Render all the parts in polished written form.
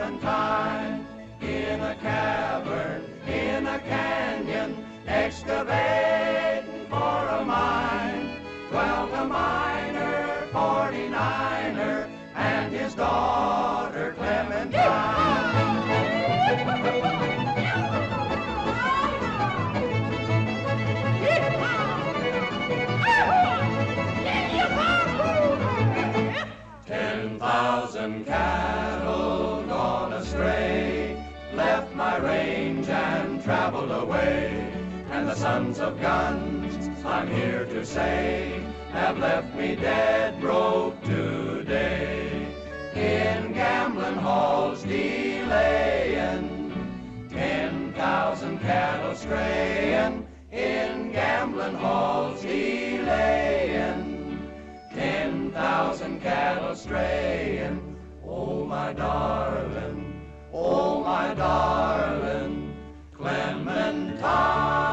Clementine, in a cavern, in a canyon, excavating for a mine, dwelt a miner, 49er, and his daughter Clementine. Cattle gone astray, left my range and traveled away, and the sons of guns, I'm here to say, have left me dead broke today. In gambling halls delaying, 10,000 cattle straying, in gambling halls delaying, 10,000 cattle straying. Oh, my darling, Clementine.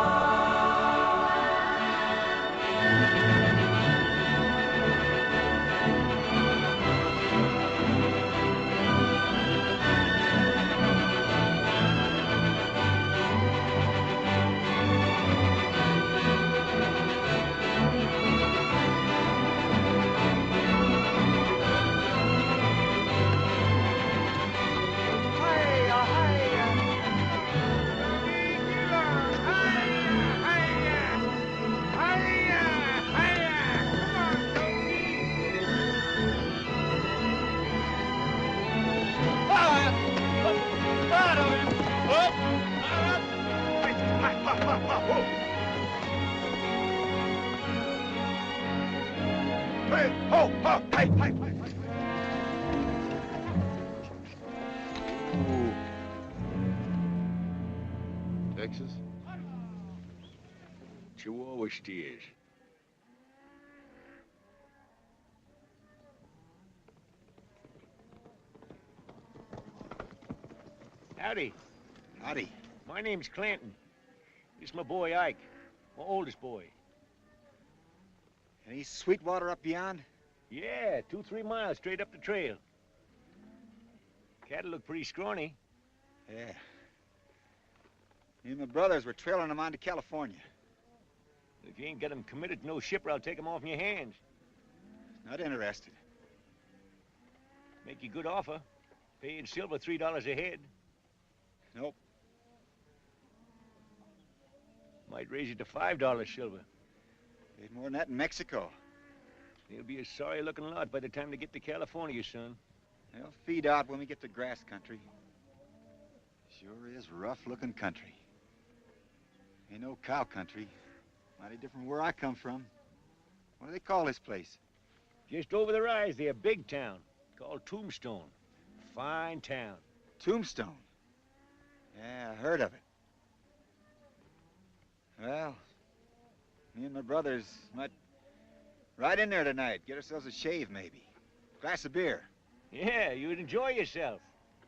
Texas? Chihuahua steers. Howdy. Howdy. My name's Clanton. This is my boy Ike, my oldest boy. Any sweet water up beyond? Yeah, 2-3 miles straight up the trail. Cattle look pretty scrawny. Yeah. Me and my brothers were trailing them on to California. If you ain't got them committed to no shipper, I'll take them off in your hands. Not interested. Make you a good offer. Pay in silver $3 a head. Nope. Might raise it to $5 silver. Paid more than that in Mexico. They'll be a sorry-looking lot by the time they get to California, son. They'll feed out when we get to grass country. Sure is rough-looking country. Ain't no cow country. Mighty different where I come from. What do they call this place? Just over the rise there, big town. Called Tombstone. Fine town. Tombstone? Yeah, I heard of it. Well, me and my brothers might ride in there tonight. Get ourselves a shave, maybe. Glass of beer. Yeah, you'd enjoy yourself.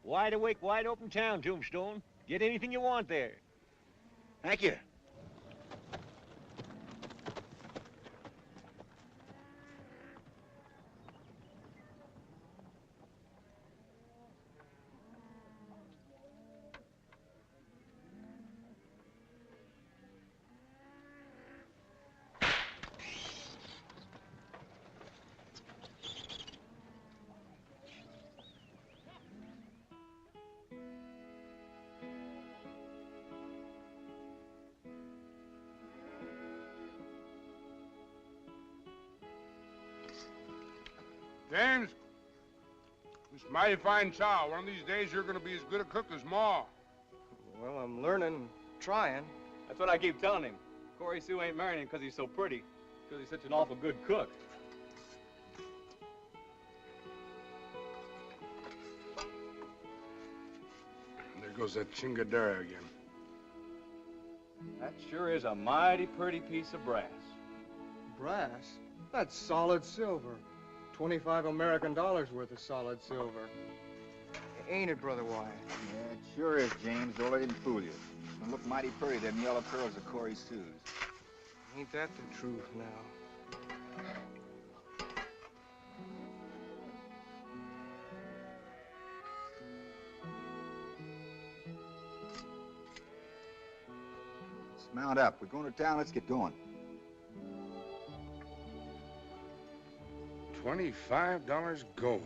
Wide awake, wide open town, Tombstone. Get anything you want there. Thank you. James, this is mighty fine chow. One of these days, you're going to be as good a cook as Ma. Well, I'm learning, trying. That's what I keep telling him. Corey Sue ain't marrying him because he's so pretty, because he's such an awful good cook. And there goes that chingadera again. That sure is a mighty pretty piece of brass. Brass? That's solid silver. 25 American dollars worth of solid silver. Ain't it, Brother Wyatt? Yeah, it sure is, James. Don't let him fool you. It'll look mighty pretty, them yellow curls of Corey Sue's. Ain't that the truth now? mount up. We're going to town. Let's get going. $25 gold.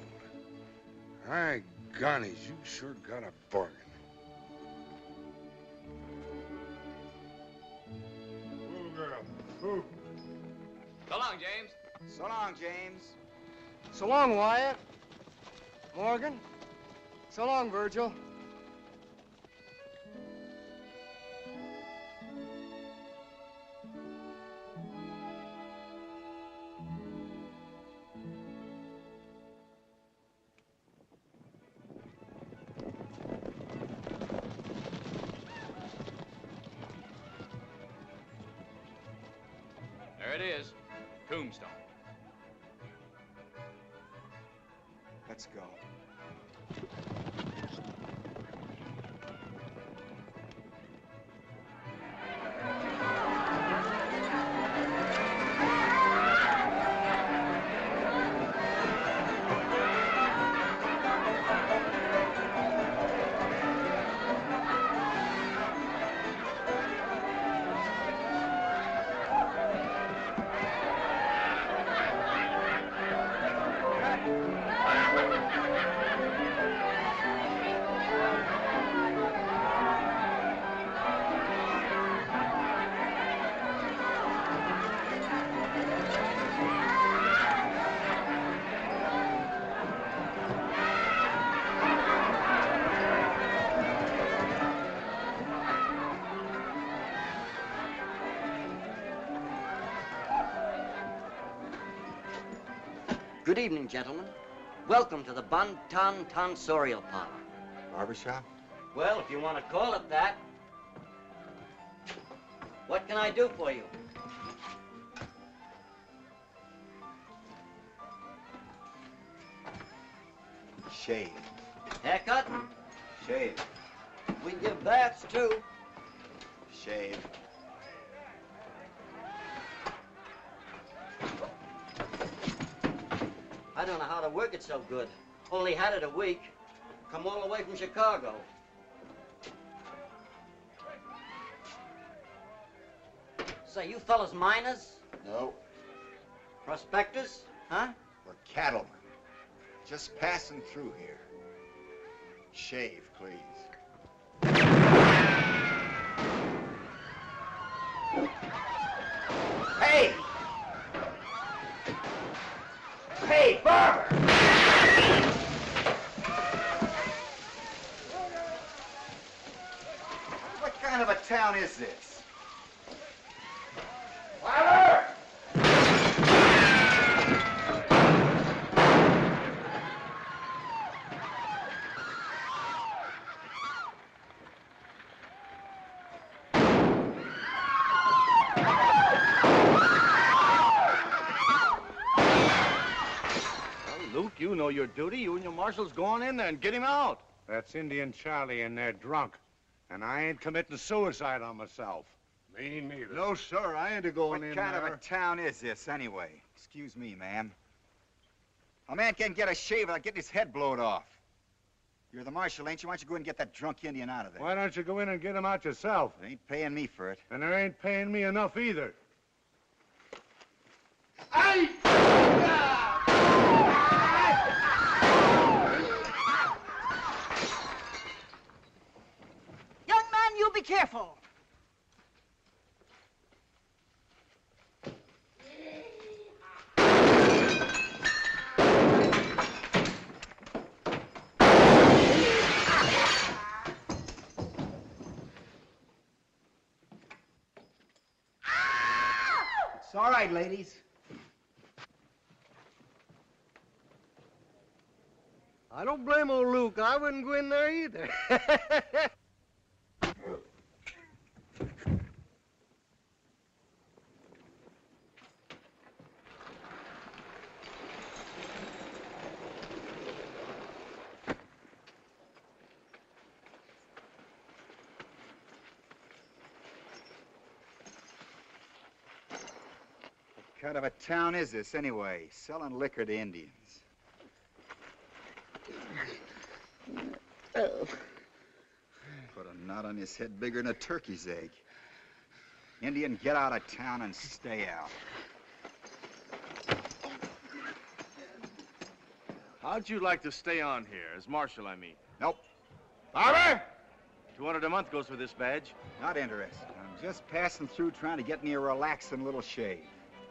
My gonnies, you sure got a bargain. Move, girl. Move. So long, James. So long, James. So long, Wyatt. Morgan. So long, Virgil. There it is. Tombstone. Let's go. Good evening, gentlemen. Welcome to the Bon Ton Tonsorial Parlor. Barbershop? Well, if you want to call it that. What can I do for you? Shave. Haircut? Shave. We give baths, too. Shave. I don't know how to work it so good. Only had it a week. Come all the way from Chicago. Say, you fellas miners? No. Prospectors? Huh? We're cattlemen. Just passing through here. Shave, please. Hey! Hey, barber! What kind of a town is this? Louder! Luke, you know your duty. You and your marshals go on in there and get him out. That's Indian Charlie in there drunk. And I ain't committing suicide on myself. Me neither. No, sir, I ain't a-going in What kind there. of a town is this, anyway? Excuse me, ma'am. A man can't get a shave without getting his head blowed off. You're the marshal, ain't you? Why don't you go in and get that drunk Indian out of there? Why don't you go in and get him out yourself? They ain't paying me for it. And they ain't paying me enough either. Young man, you be careful. It's all right, ladies. I don't blame old Luke. I wouldn't go in there either. What kind of a town is this, anyway? Selling liquor to Indians. Put a knot on his head bigger than a turkey's egg. Indian, get out of town and stay out. How'd you like to stay on here, as marshal, I mean? Nope. Bobby! 200 a month goes for this badge. Not interested. I'm just passing through trying to get me a relaxing little shave.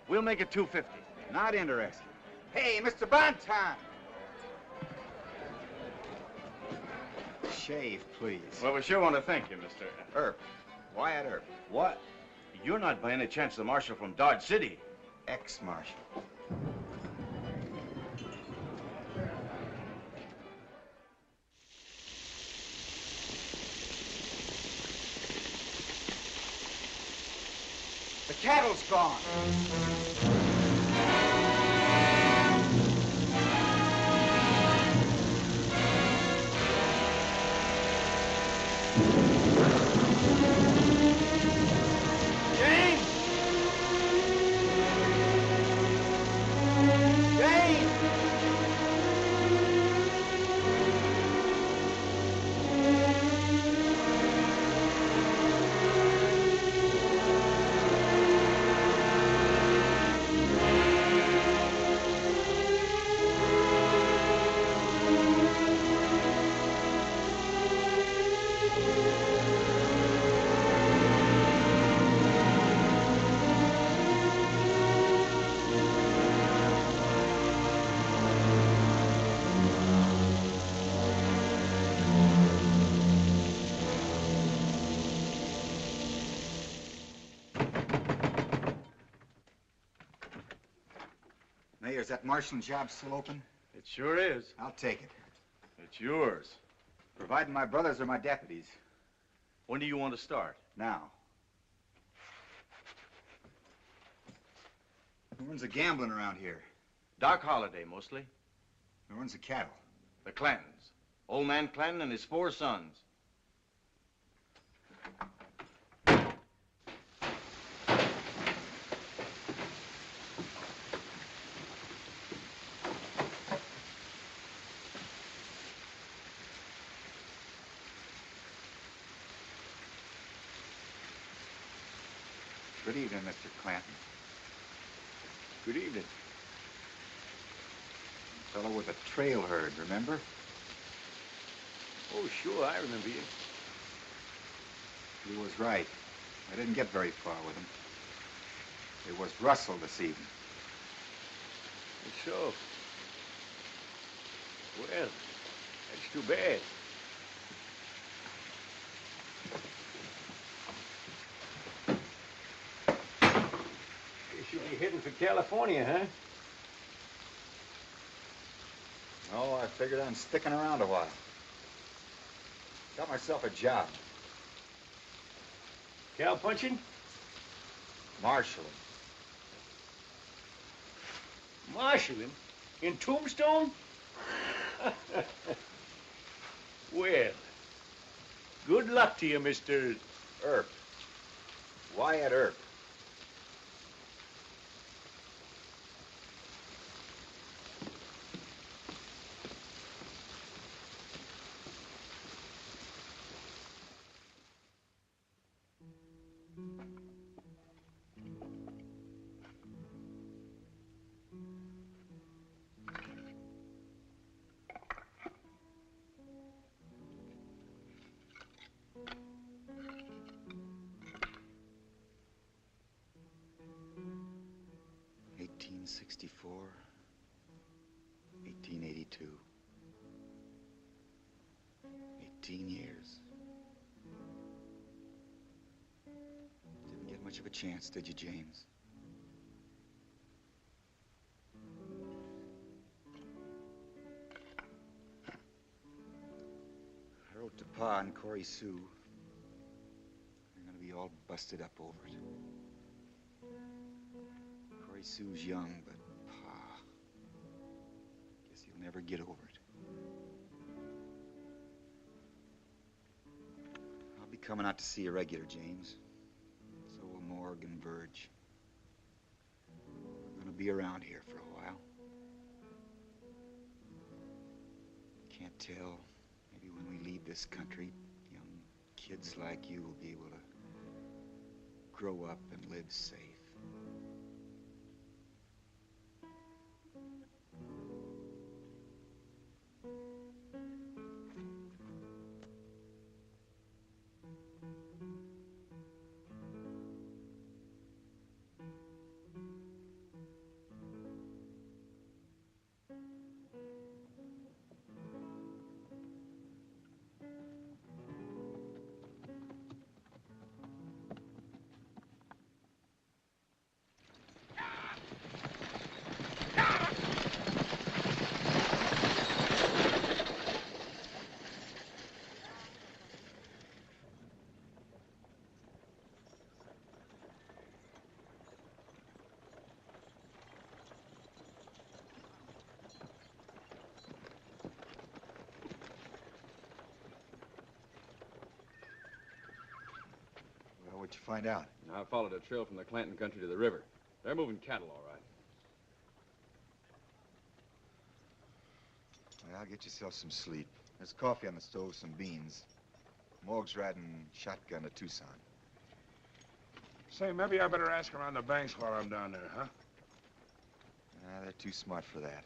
We'll make it 250. Not interested. Hey, Mr. Bonton! Shave, please. Well, we sure want to thank you, Mr. Earp. Wyatt Earp. What? You're not by any chance the marshal from Dodge City? Ex-marshal. The cattle's gone. Mayor, is that marshalling job still open? It sure is. I'll take it. It's yours. Providing my brothers are my deputies. When do you want to start? Now. Who runs the gambling around here? Doc Holliday, mostly. Who runs the cattle? The Clantons. Old man Clanton and his 4 sons. Good evening, Mr. Clanton. Good evening. Fellow with a trail herd, remember? Oh, sure, I remember you. He was right. I didn't get very far with him. It was Russell this evening. So. Well, that's too bad. Guess you'll be heading for California, huh? No, I figured on sticking around a while. Got myself a job. Cow punching? Marshalling. Marshalling? In Tombstone? Well, good luck to you, Mr. Earp. Wyatt Earp. '64, 1882. 18 years. Didn't get much of a chance, did you, James? I wrote to Pa and Corey Sue. They're gonna be all busted up over it. Corey Sue's young, but Pa, guess he'll never get over it. I'll be coming out to see you regular, James. So will Morg and Virg. We're gonna be around here for a while. Can't tell. Maybe when we leave this country, young kids like you will be able to grow up and live safe. What'd you find out? I followed a trail from the Clanton country to the river. They're moving cattle, all right. Well, get yourself some sleep. There's coffee on the stove, some beans. Morg's riding shotgun to Tucson. Say, maybe I better ask around the banks while I'm down there, huh? They're too smart for that.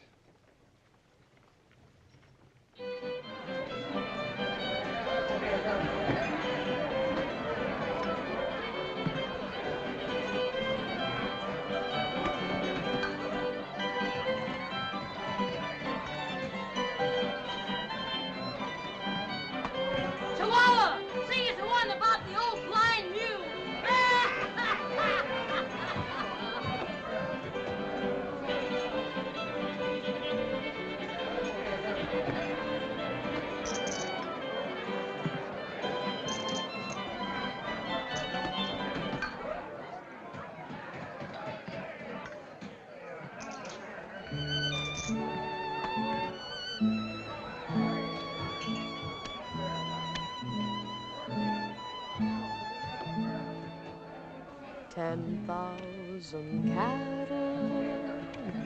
$10,000 cattle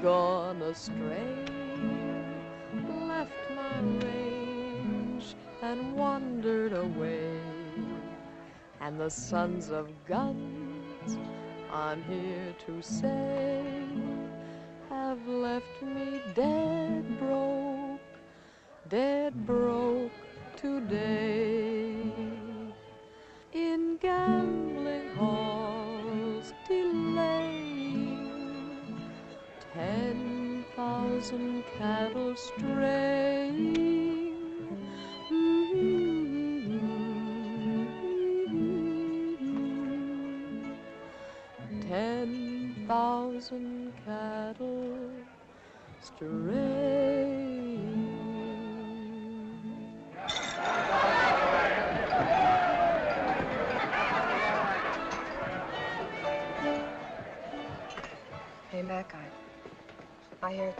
gone astray, left my range and wandered away. And the sons of guns, I'm here to say, have left me dead broke today. In gambling halls delaying, 10,000 cattle straying. 10,000 cattle straying. Hey, Mac, I hear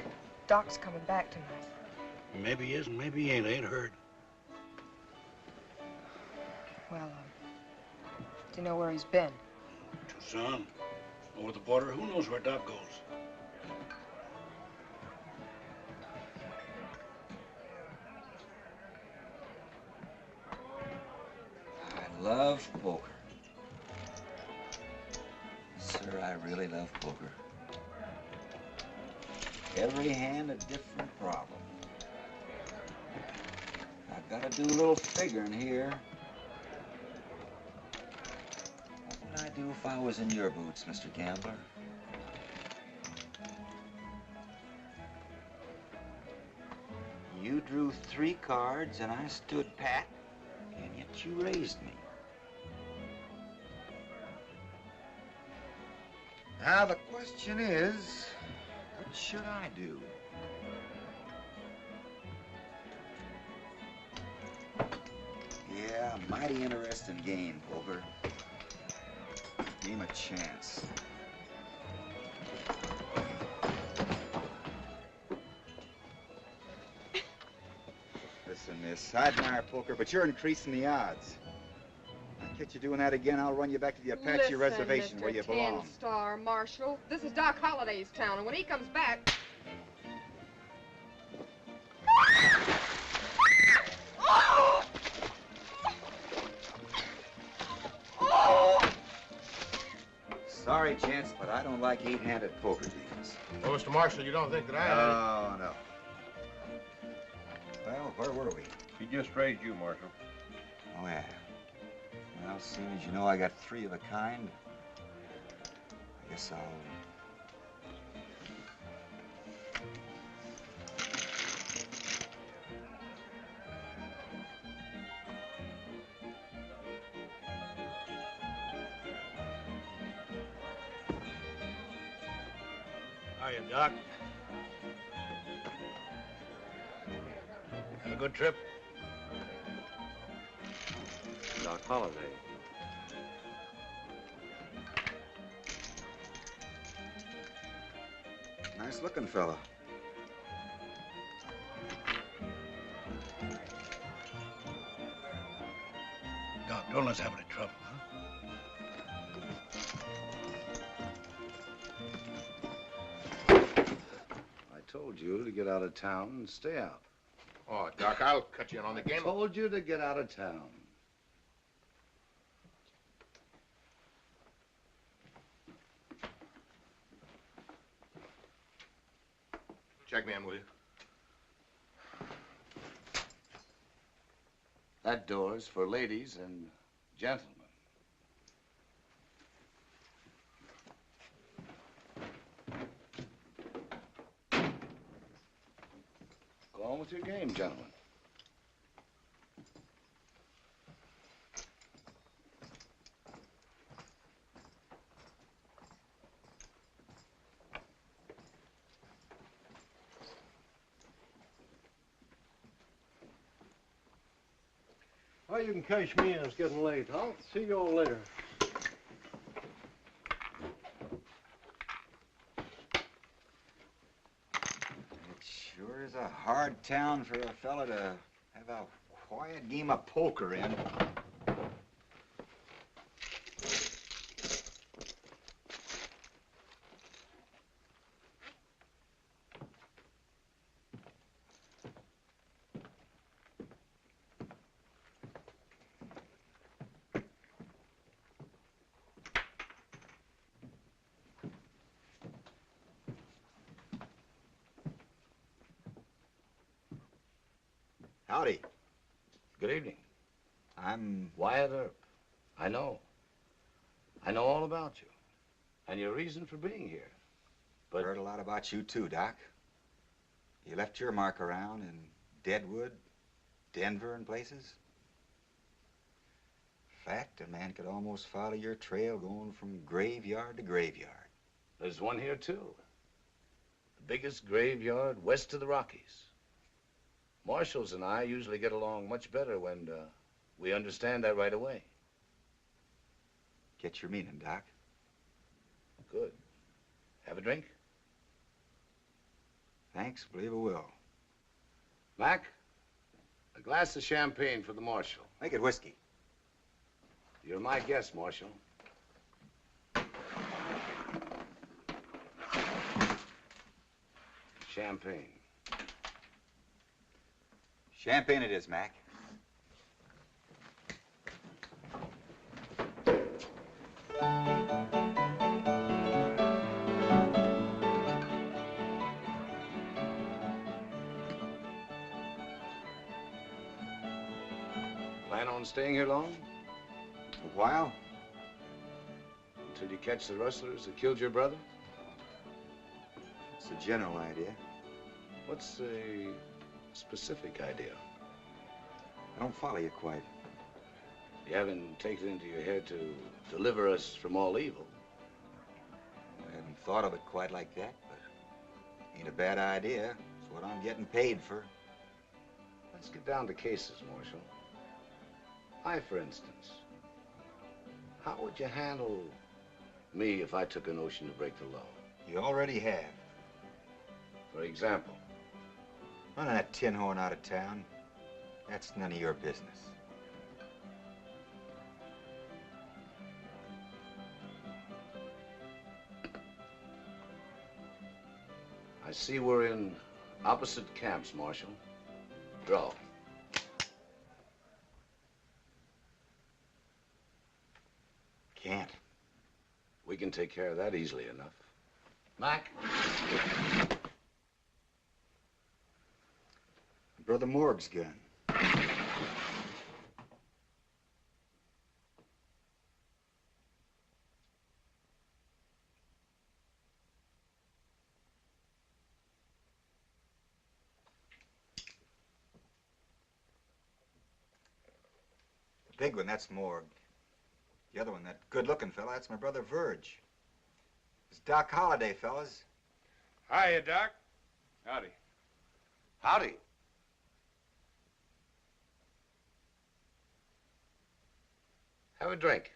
Doc's coming back tonight. Maybe he is and maybe he ain't. I ain't heard. Well, do you know where he's been? Tucson. Over the border, who knows where Doc goes? I love poker. Sir, I really love poker. Every hand a different problem. I've got to do a little figuring here. What would I do if I was in your boots, Mr. Gambler? You drew 3 cards and I stood pat, and yet you raised me. Now the question is, what should I do? Yeah, mighty interesting game, poker. Give him a chance. Listen, miss, I admire poker, but you're increasing the odds. I'll catch you doing that again, I'll run you back to the Apache Reservation where you belong. Star Marshal, this is Doc Holliday's town, and when he comes back... sorry, gents, but I don't like eight-handed poker games. Well, Mr. Marshall, you don't think that I... No. Well, where were we? He just raised you, Marshal. Oh, yeah. Well, as soon as you know I got three of a kind, I guess I'll... Hiya, Doc. Have a good trip? Doc Holiday. Nice-looking fella. Doc, don't let's have any trouble, huh? I told you to get out of town and stay out. Oh, Doc, I'll cut you in on the game. I told you to get out of town. Check me in, will you? That door's for ladies and gentlemen. Go on with your game, gentlemen. Well, you can cash me in. It's getting late. I'll see you all later. It sure is a hard town for a fella to have a quiet game of poker in. Howdy. Good evening. I'm Wyatt Earp. I know. I know all about you. And your reason for being here. But heard a lot about you too, Doc. You left your mark around in Deadwood, Denver, and places. In fact, a man could almost follow your trail going from graveyard to graveyard. there's one here too. The biggest graveyard west of the Rockies. Marshals and I usually get along much better when we understand that right away. Get your meaning, Doc. Good. Have a drink? Thanks, believe I will. Mac, a glass of champagne for the Marshal. Make it whiskey. You're my guest, Marshal. Champagne. Champagne it is, Mac. Plan on staying here long? A while. Until you catch the rustlers that killed your brother? It's a general idea. What's a specific idea? I don't follow you quite. You haven't taken it into your head to deliver us from all evil. I haven't thought of it quite like that, but ain't a bad idea. It's what I'm getting paid for. Let's get down to cases, Marshal. I, for instance, how would you handle me if I took a notion to break the law? You already have. For example? Running that tin horn out of town, that's none of your business. I see we're in opposite camps, Marshal. Draw. Can't. We can take care of that easily enough. Mac? Brother Morg's gun. The big one, that's Morg. The other one, that good-looking fella, that's my brother Virgil. It's Doc Holliday, fellas. Hiya, Doc. Howdy. Howdy. Have a drink.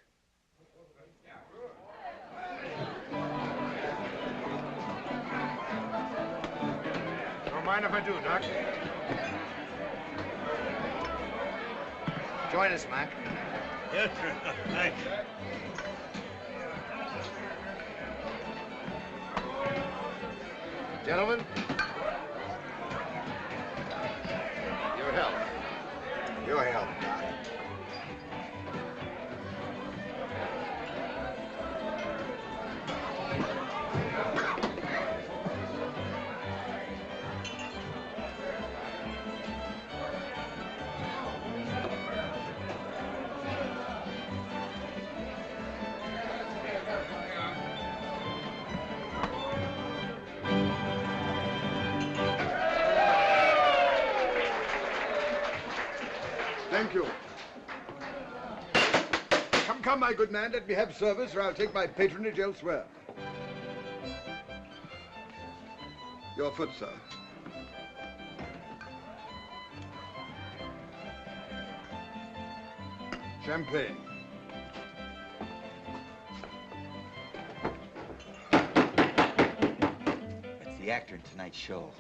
Don't mind if I do, Doc. Join us, Mac. Yes, sir. Thanks. Gentlemen, your health. Your help, Doc. Thank you. Come, my good man, let me have service, or I'll take my patronage elsewhere. Your foot, sir. Champagne. That's the actor in tonight's show.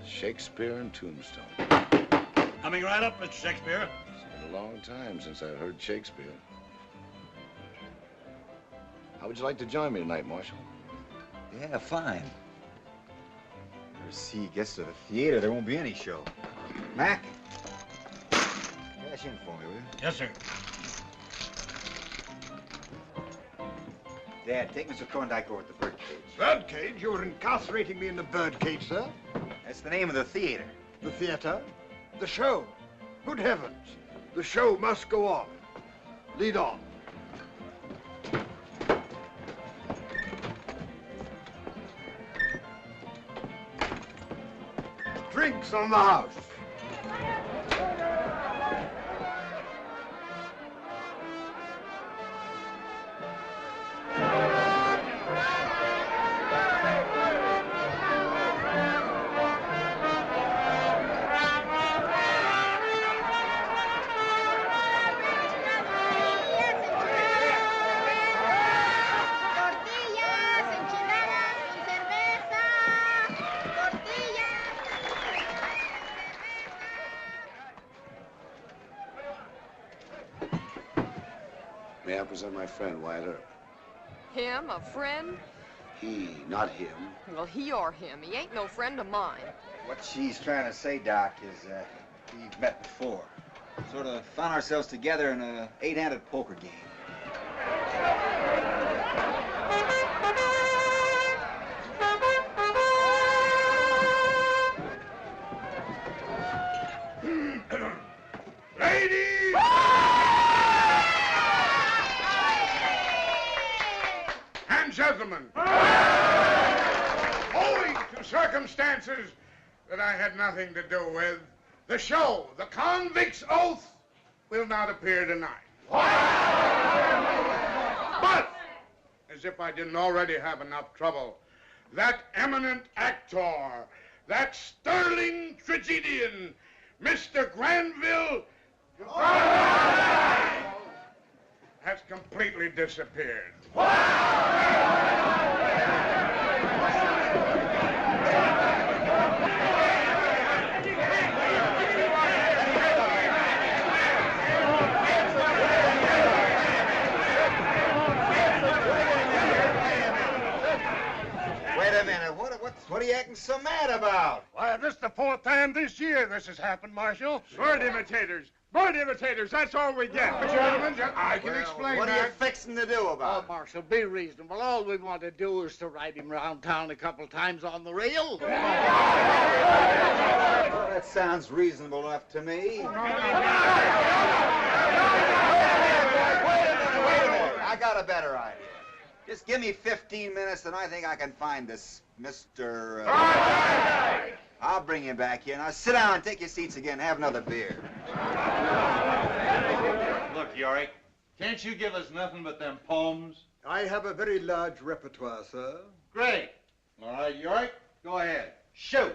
Shakespeare and Tombstone. Coming right up, Mr. Shakespeare. It's been a long time since I've heard Shakespeare. How would you like to join me tonight, Marshal? Yeah, fine. See, gets to the theater, there won't be any show. Mac, cash in for me, will you? Yes, sir. Dad, take Mr. Thorndike over to the birdcage. Birdcage? You're incarcerating me in the birdcage, sir? That's the name of the theater. The theater? The show. Good heavens. The show must go on. Lead on. Drinks on the house. May I present my friend, Wyatt Earp? Him? A friend? He, not him. Well, he or him. He ain't no friend of mine. What she's trying to say, Doc, is we've met before. Sort of found ourselves together in a 8-handed poker game. Ladies! And gentlemen, owing to circumstances that I had nothing to do with, the show, The Convict's Oath, will not appear tonight. But, as if I didn't already have enough trouble, that eminent actor, that sterling tragedian, Mr. Granville, has completely disappeared. Wait a minute, what are you acting so mad about? Why, this is the 4th time this year this has happened, Marshal. Sword imitators, Point imitators, that's all we get. Gentlemen, I can explain what that. are you fixing to do about it? Oh, Marshal, be reasonable. All we want to do is to ride him around town a couple times on the rail. Well, that sounds reasonable enough to me. Wait a minute. I got a better idea. Just give me 15 minutes and I think I can find this Mr. I'll bring him back here. Now sit down and take your seats again and have another beer. Look, Yorick, can't you give us nothing but them poems? I have a very large repertoire, sir. Great. All right, Yorick, go ahead. Shoot.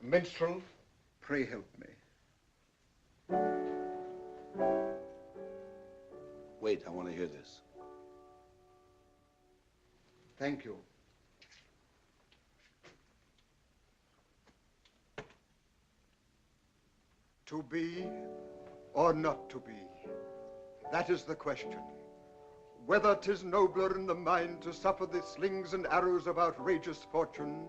Minstrel, pray help me. Wait, I want to hear this. Thank you. To be or not to be, that is the question. Whether 'tis nobler in the mind to suffer the slings and arrows of outrageous fortune,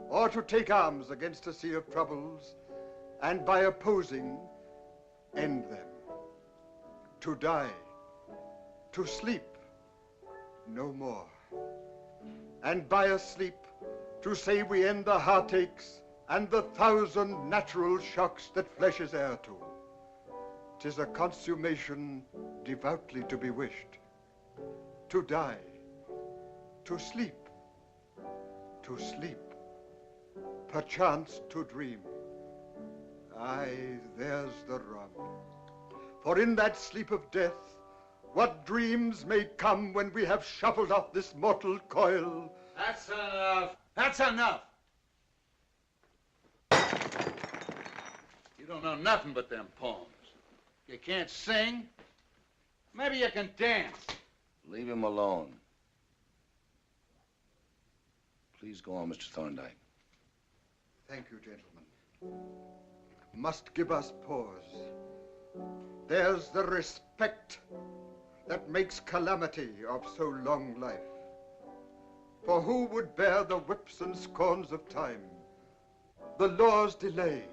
or to take arms against a sea of troubles, and by opposing, end them. To die, to sleep, no more. And by a sleep, to say we end the heartaches and the 1,000 natural shocks that flesh is heir to. 'Tis a consummation devoutly to be wished. To die, to sleep, perchance to dream. Aye, there's the rub. For in that sleep of death, what dreams may come when we have shuffled off this mortal coil. That's enough. That's enough. You don't know nothing but them poems. You can't sing. Maybe you can dance. Leave him alone. Please go on, Mr. Thorndyke. Thank you, gentlemen. Must give us pause. There's the respect that makes calamity of so long life. For who would bear the whips and scorns of time, the law's delay,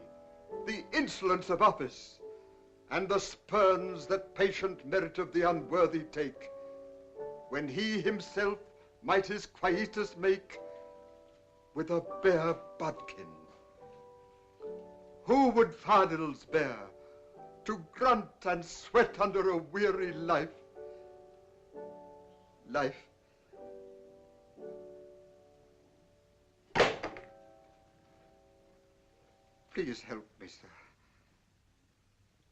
the insolence of office, and the spurns that patient merit of the unworthy take, when he himself might his quietus make with a bare budkin? Who would fardels bear to grunt and sweat under a weary life? Please help me, sir.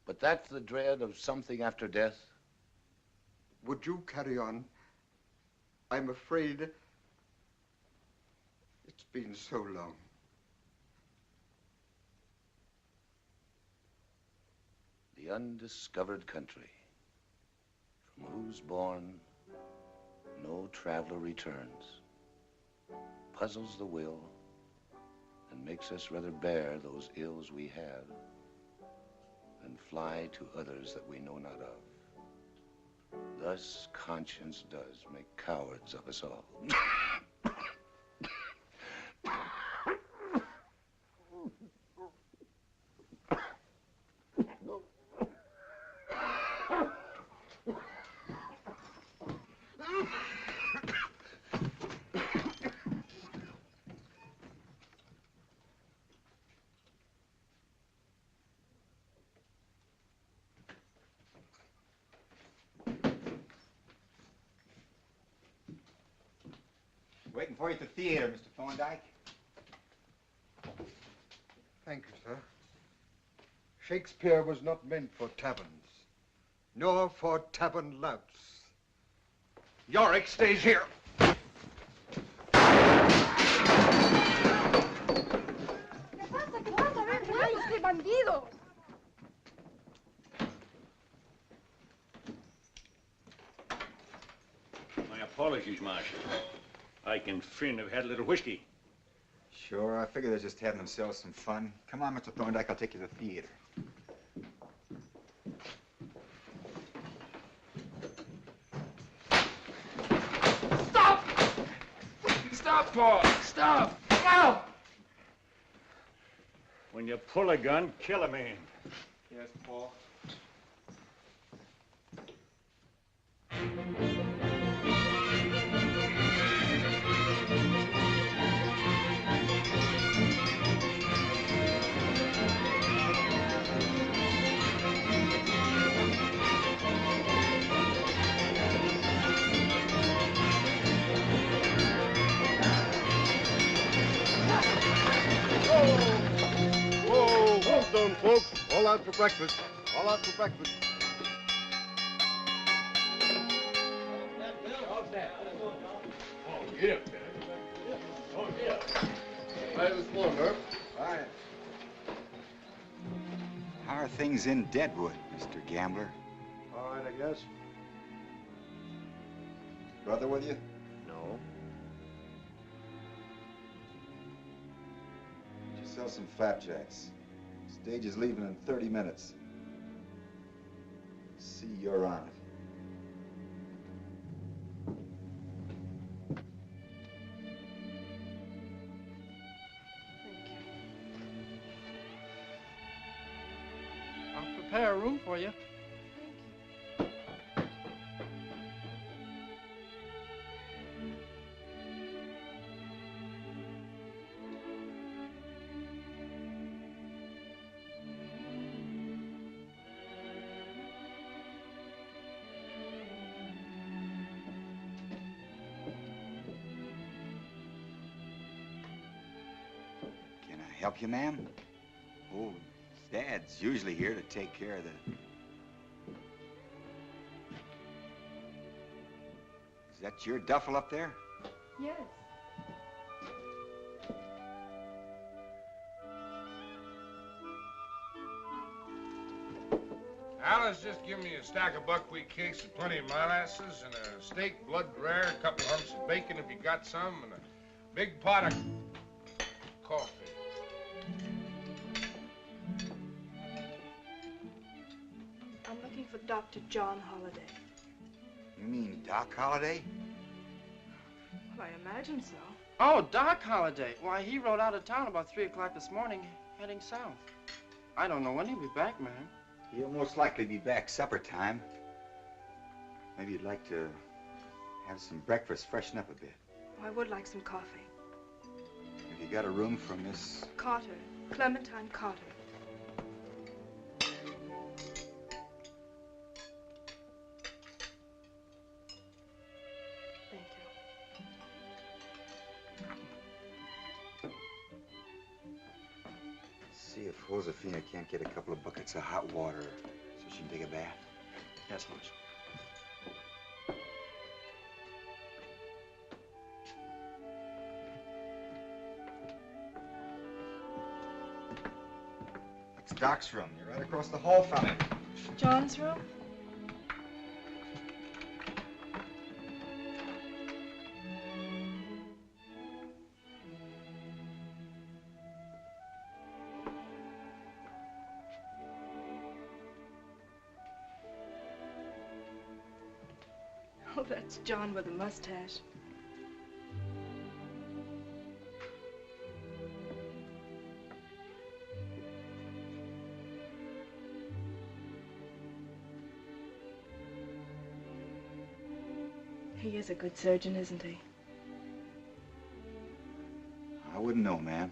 But that's the dread of something after death? Would you carry on? I'm afraid it's been so long. The undiscovered country, from whose bourne no traveler returns, puzzles the will and makes us rather bear those ills we have than fly to others that we know not of. Thus conscience does make cowards of us all. Waiting for you at the theater, Mr. Thorndyke. Thank you, sir. Shakespeare was not meant for taverns, nor for tavern louts. Yorick stays here. ¿Qué pasa? ¿Qué pasa? ¡Ay, este bandido! My apologies, Marshal. Ike and Finn have had a little whiskey. Sure, I figure they're just having themselves some fun. Come on, Mr. Thorndyke, I'll take you to the theater. Stop, Paul! Stop! Ow! When you pull a gun, kill a man. Yes, Paul. Whoa, Tombstone, folks. All out for breakfast. All out for breakfast. Get up there. Oh, yeah. Right this morning, Earp. Fine. How are things in Deadwood, Mr. Gambler? All right, I guess. Brother with you? No. Just sell some flapjacks. Stage is leaving in 30 minutes. See you're on it. I'll prepare a room for you. Can I help you, ma'am? Oh, Dad's usually here to take care of the... Is that your duffel up there? Yes. Alice just give me a stack of buckwheat cakes with plenty of molasses and a steak, blood rare, a couple humps of bacon if you got some, and a big pot of coffee. I'm looking for Dr. John Holliday. You mean Doc Holliday? Well, I imagine so. Oh, Doc Holliday. Why, he rode out of town about 3 o'clock this morning, heading south. I don't know when he'll be back, ma'am. He'll most likely be back supper time. Maybe you'd like to have some breakfast, freshen up a bit. Oh, I would like some coffee. Have you got a room for Miss... Carter. Clementine Carter. Thank you. See if Josefina can't get a couple of buckets of hot water so she can take a bath. Yes, Marshal. That's Doc's room. You're right across the hall from him. John's room? Oh, that's John with a mustache. He is a good surgeon, isn't he? I wouldn't know, ma'am.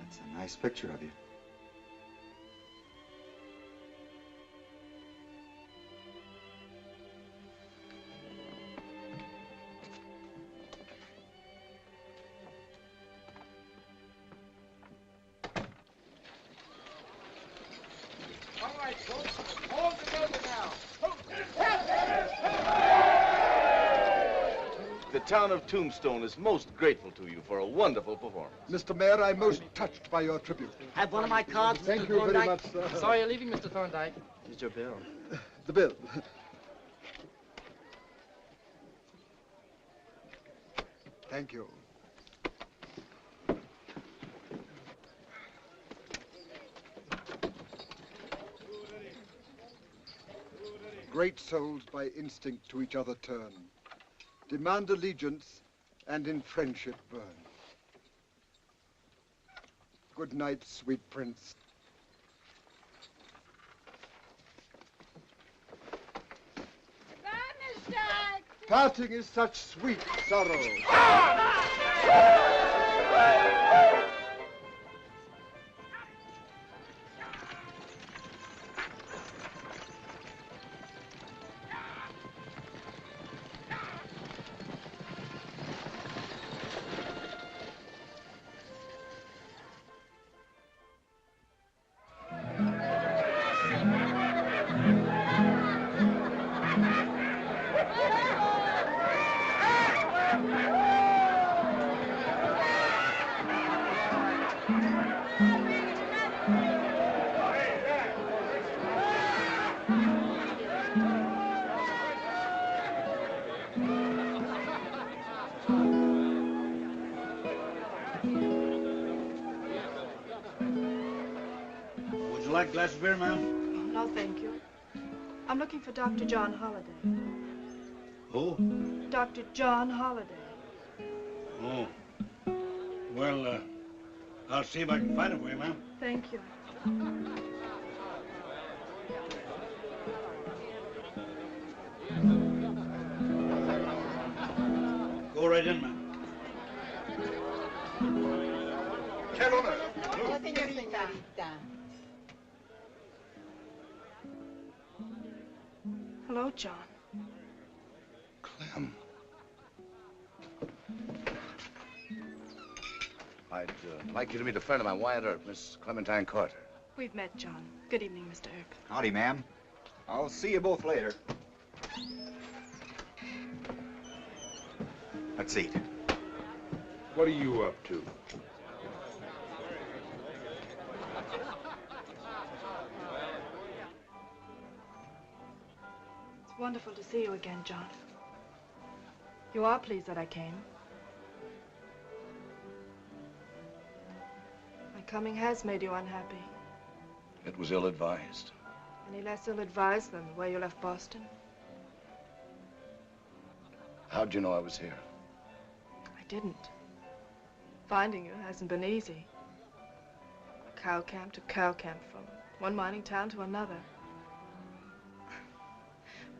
That's a nice picture of you. All right, folks, all together now. The town of Tombstone is most grateful to you for a wonderful performance. Mr. Mayor, I'm most touched by your tribute. Have one of my cards, Thank Mr. you very Thorndyke? much, sir. Sorry you're leaving, Mr. Thorndyke. Here's your bill. The bill. Thank you. great souls by instinct to each other turn, demand allegiance, and in friendship burn. Good night, sweet prince. Parting is such sweet sorrow. Like a glass of beer, ma'am? No, thank you. I'm looking for Dr. John Holliday. Who? Dr. John Holliday. Oh. Well, I'll see if I can find it for you, ma'am. Thank you. Go right in, ma'am. Hello, John. Clem. I'd like you to meet a friend of mine, Wyatt Earp, Miss Clementine Carter. We've met, John. Good evening, Mr. Earp. Howdy, ma'am. I'll see you both later. Let's eat. What are you up to? It's wonderful to see you again, John. You are pleased that I came. My coming has made you unhappy. It was ill-advised. Any less ill-advised than the way you left Boston? How'd you know I was here? I didn't. Finding you hasn't been easy. Cow camp to cow camp, from one mining town to another.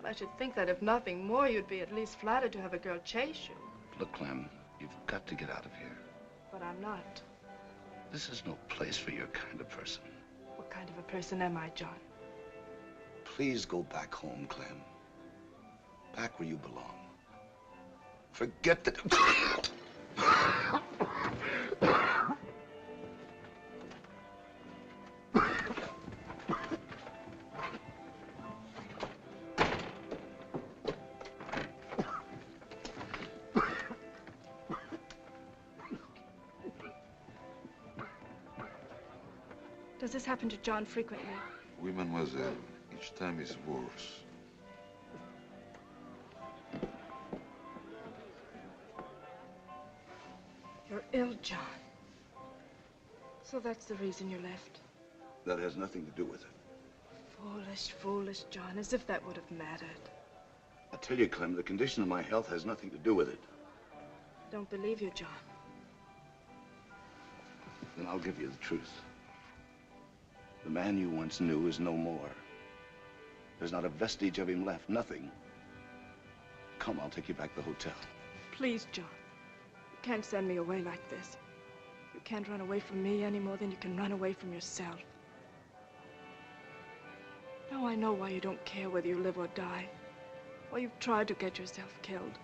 Well, I should think that if nothing more, you'd be at least flattered to have a girl chase you. Look, Clem, you've got to get out of here. But I'm not. This is no place for your kind of person. What kind of a person am I, John? Please go back home, Clem. Back where you belong. Forget that... Does this happen to John frequently? Oui, mademoiselle. Each time is worse. You're ill, John. So that's the reason you left. That has nothing to do with it. Foolish, foolish, John, as if that would have mattered. I tell you, Clem, the condition of my health has nothing to do with it. I don't believe you, John. Then I'll give you the truth. The man you once knew is no more. There's not a vestige of him left, nothing. Come, I'll take you back to the hotel. Please, John. You can't send me away like this. You can't run away from me any more than you can run away from yourself. Now I know why you don't care whether you live or die. Why you've tried to get yourself killed.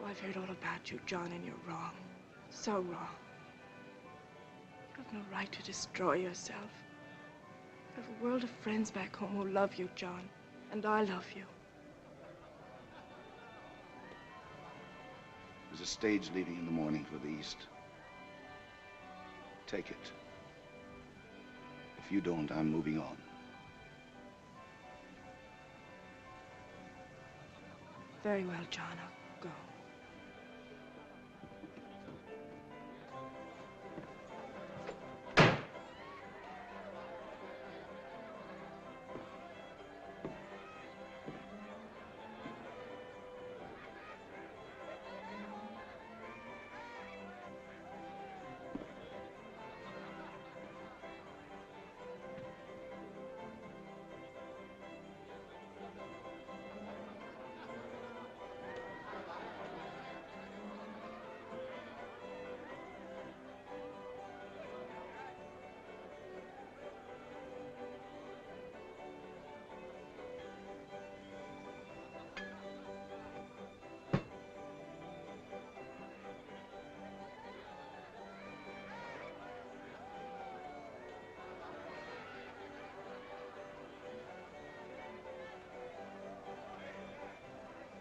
Well, I've heard all about you, John, and you're wrong. So wrong. You have no right to destroy yourself. You have a world of friends back home who love you, John. And I love you. There's a stage leaving in the morning for the east. Take it. If you don't, I'm moving on. Very well, John. I'll go.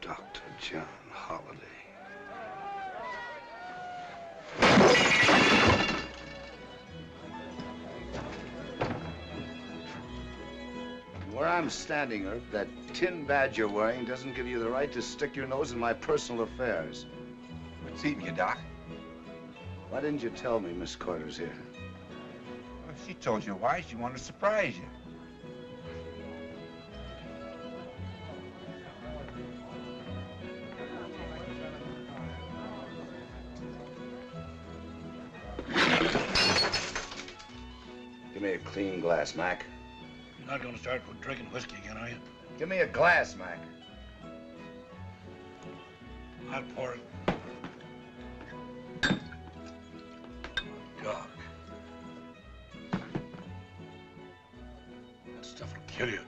Dr. John Holliday. Where I'm standing, Earp, that tin badge you're wearing doesn't give you the right to stick your nose in my personal affairs. What's eating you, Doc? Why didn't you tell me Miss Carter's here? Well, she told you why. She wanted to surprise you. Give me a clean glass, Mac. You're not going to start drinking whiskey again, are you? Give me a glass, Mac. I'll pour it. Doc. That stuff will kill you.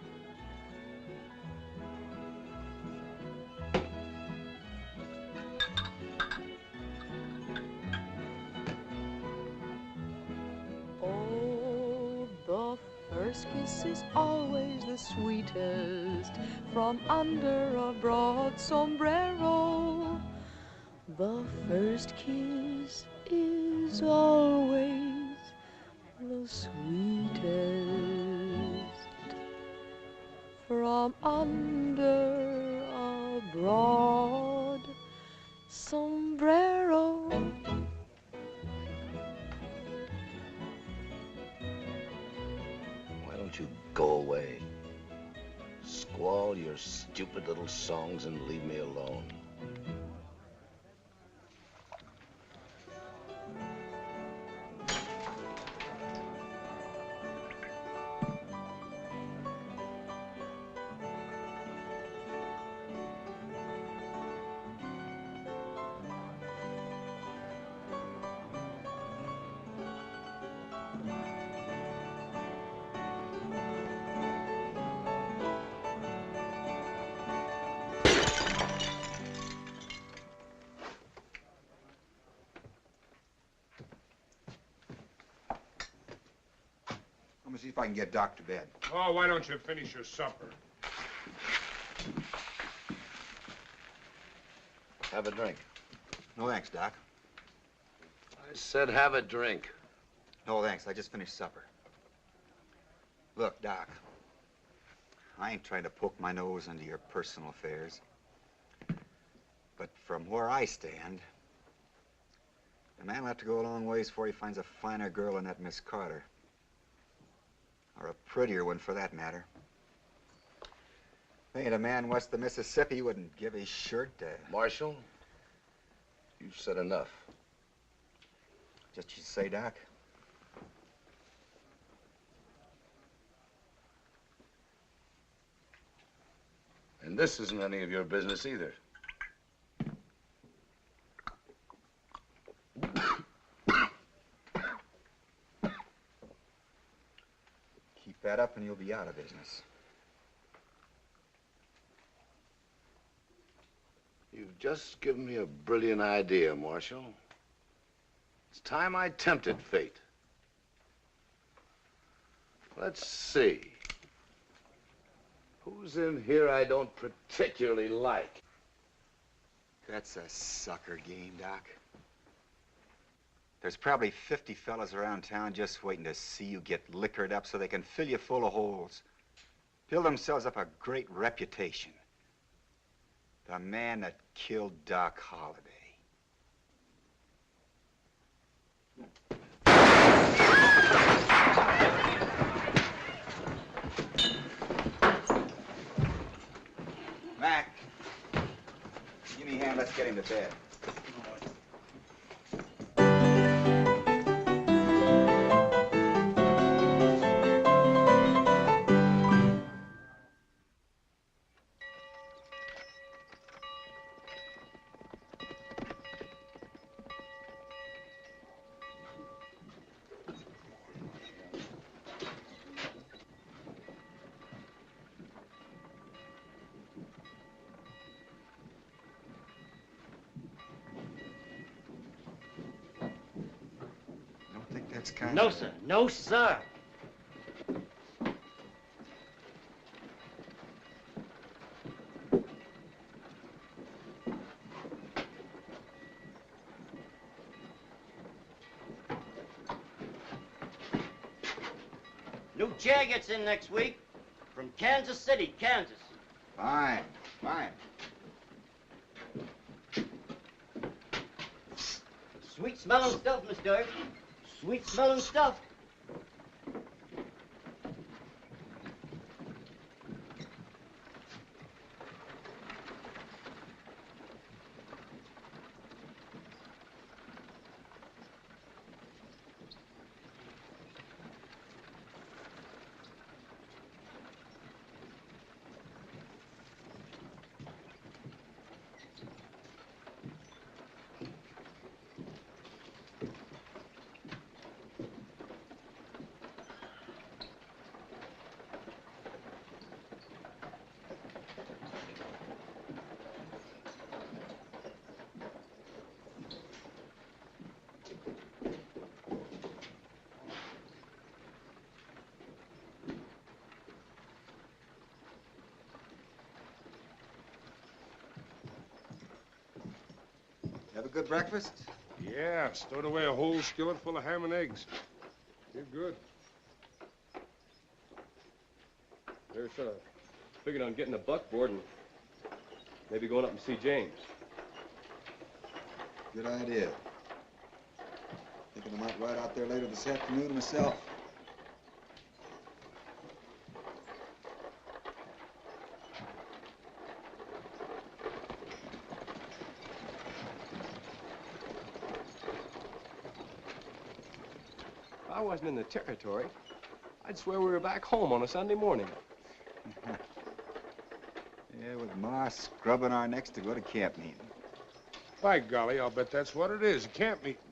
Oh, the first kiss is always the sweetest from under a broad sombrero. The first kiss is always the sweetest from under a broad sombrero. Why don't you go away? Squall your stupid little songs and leave me alone. Let me see if I can get Doc to bed. Oh, why don't you finish your supper? Have a drink. No thanks, Doc. I said have a drink. No thanks, I just finished supper. Look, Doc, I ain't trying to poke my nose into your personal affairs. But from where I stand, a man will have to go a long ways before he finds a finer girl than that Miss Carter. Or a prettier one, for that matter. There ain't a man west of the Mississippi who wouldn't give his shirt to... Marshal, you've said enough. Just you say, Doc. And this isn't any of your business either. Keep that up and you'll be out of business. You've just given me a brilliant idea, Marshal. It's time I tempted fate. Let's see. Who's in here I don't particularly like? That's a sucker game, Doc. There's probably 50 fellas around town just waiting to see you get liquored up so they can fill you full of holes. Build themselves up a great reputation. The man that killed Doc Holliday. Mac, give me a hand, let's get him to bed. No, sir. No, sir. New chair gets in next week from Kansas City, Kansas. Fine, fine. Sweet smelling stuff, Mr. Earp. Sweet smelling stuff. Have a good breakfast? Yeah, stowed away a whole skillet full of ham and eggs. You're good. There's figured on getting a buckboard and maybe going up and see James. Good idea. Thinking I might ride out there later this afternoon myself. If I wasn't in the territory, I'd swear we were back home on a Sunday morning. Yeah, with Ma scrubbing our necks to go to camp meeting. By golly, I'll bet that's what it is, a camp meeting.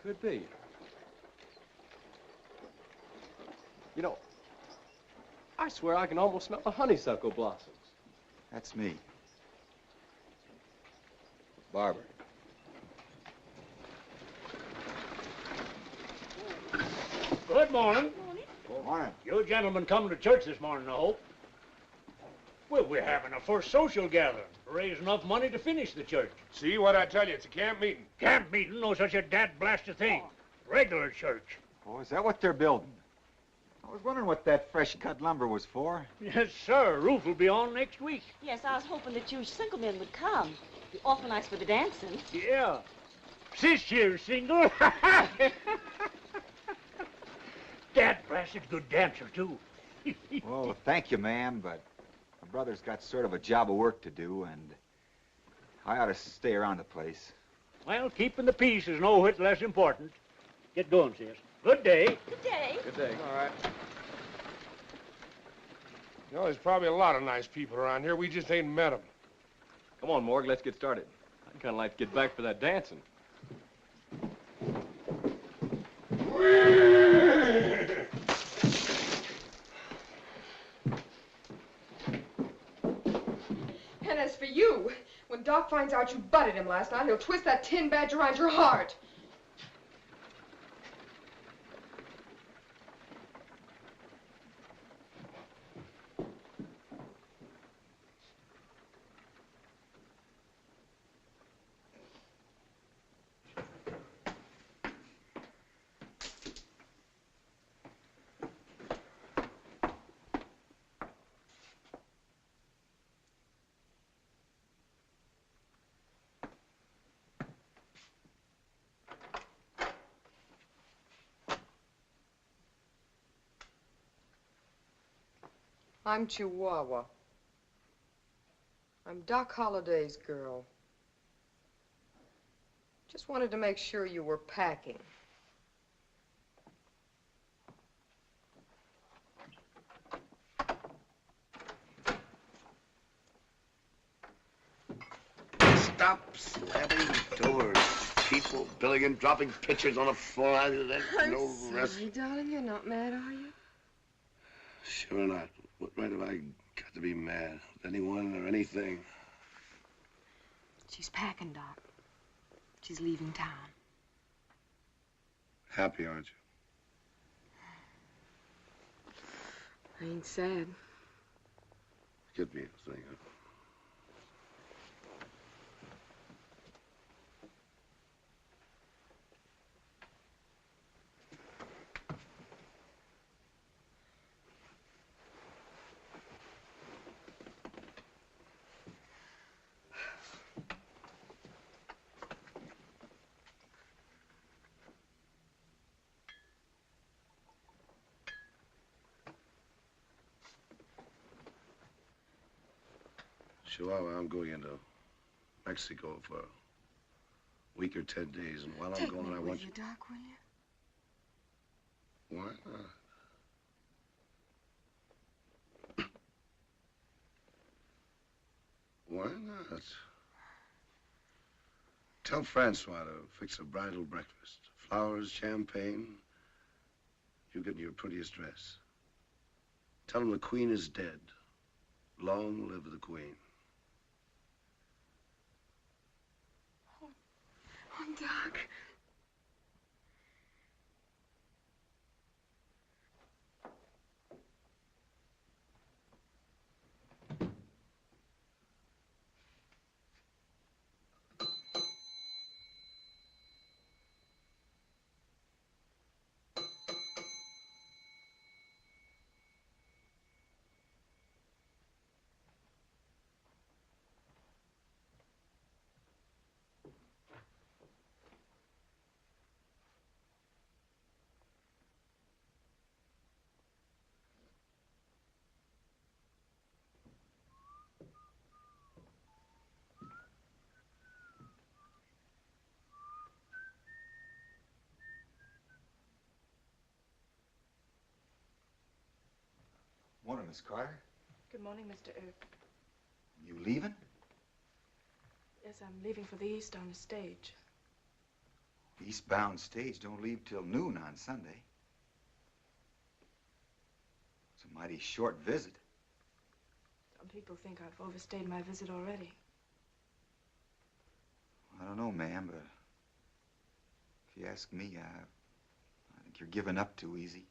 Could be. You know, I swear I can almost smell the honeysuckle blossoms. That's me. Barber. Good morning. Good morning. You gentlemen come to church this morning, I hope. Well, we're having a first social gathering. Raise enough money to finish the church. See what I tell you, it's a camp meeting. Camp meeting? No such a dad-blasted thing. Regular church. Oh, is that what they're building? I was wondering what that fresh-cut lumber was for. Yes, sir. Roof will be on next week. Yes, I was hoping that you single men would come. Be awful nice for the dancing. Yeah. Sis here's single. Dad-blasted good dancer, too. Well, thank you, ma'am, but my brother's got sort of a job of work to do, and I ought to stay around the place. Well, keeping the peace is no whit less important. Get going, sis. Good day. Good day. Good day. All right. You know, there's probably a lot of nice people around here. We just ain't met them. Come on, Morg, let's get started. I'd kind of like to get back for that dancing. And as for you, when Doc finds out you butted him last night, he'll twist that tin badge around your heart. I'm Chihuahua. I'm Doc Holliday's girl. Just wanted to make sure you were packing. Stop slamming doors. People billing and dropping pictures on the floor. I'm no rest. sorry, darling. You're not mad, are you? Sure not. What right have I got to be mad with anyone or anything? She's packing, Doc. She's leaving town. Happy, aren't you? I ain't sad. Could be a thing, huh? Chihuahua, I'm going into Mexico for a week or 10 days, and while I'm Take going, me I with want you, Doc, will you? Why not? Why not? Tell Francois to fix a bridal breakfast. Flowers, champagne. You get in your prettiest dress. Tell him the Queen is dead. Long live the Queen. Oh, Doc. Morning, Miss Carter. Good morning, Mr. Earp. You leaving? Yes, I'm leaving for the East on the stage. Eastbound stage don't leave till noon on Sunday. It's a mighty short visit. Some people think I've overstayed my visit already. I don't know, ma'am, but if you ask me, I think you're giving up too easy.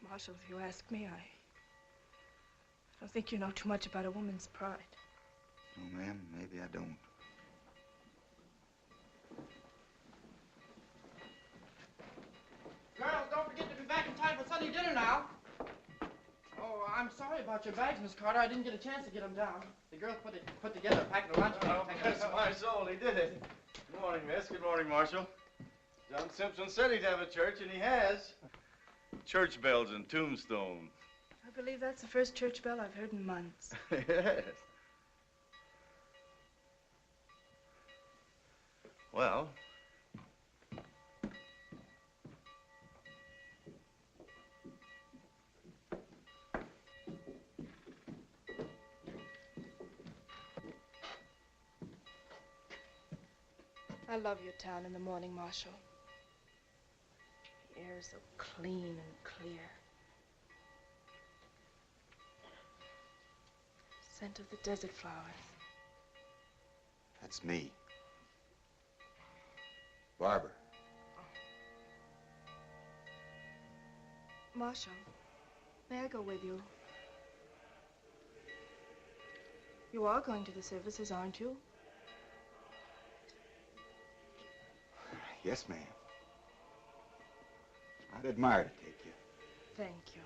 Marshal, if you ask me, I don't think you know too much about a woman's pride. No, ma'am, maybe I don't. Girls, don't forget to be back in time for Sunday dinner now. Oh, I'm sorry about your bags, Miss Carter. I didn't get a chance to get them down. The girls put together a packet of lunch. Oh, bless my soul, he did it. Good morning, miss. Good morning, Marshal. John Simpson said he'd have a church, and he has. Church bells in Tombstone. I believe that's the first church bell I've heard in months. Yes. Well, I love your town in the morning, Marshal. The air is so clean and clear. Scent of the desert flowers. That's me. Barbara. Marshal, may I go with you? You are going to the services, aren't you? Yes, ma'am. I'd admire to take you. Thank you.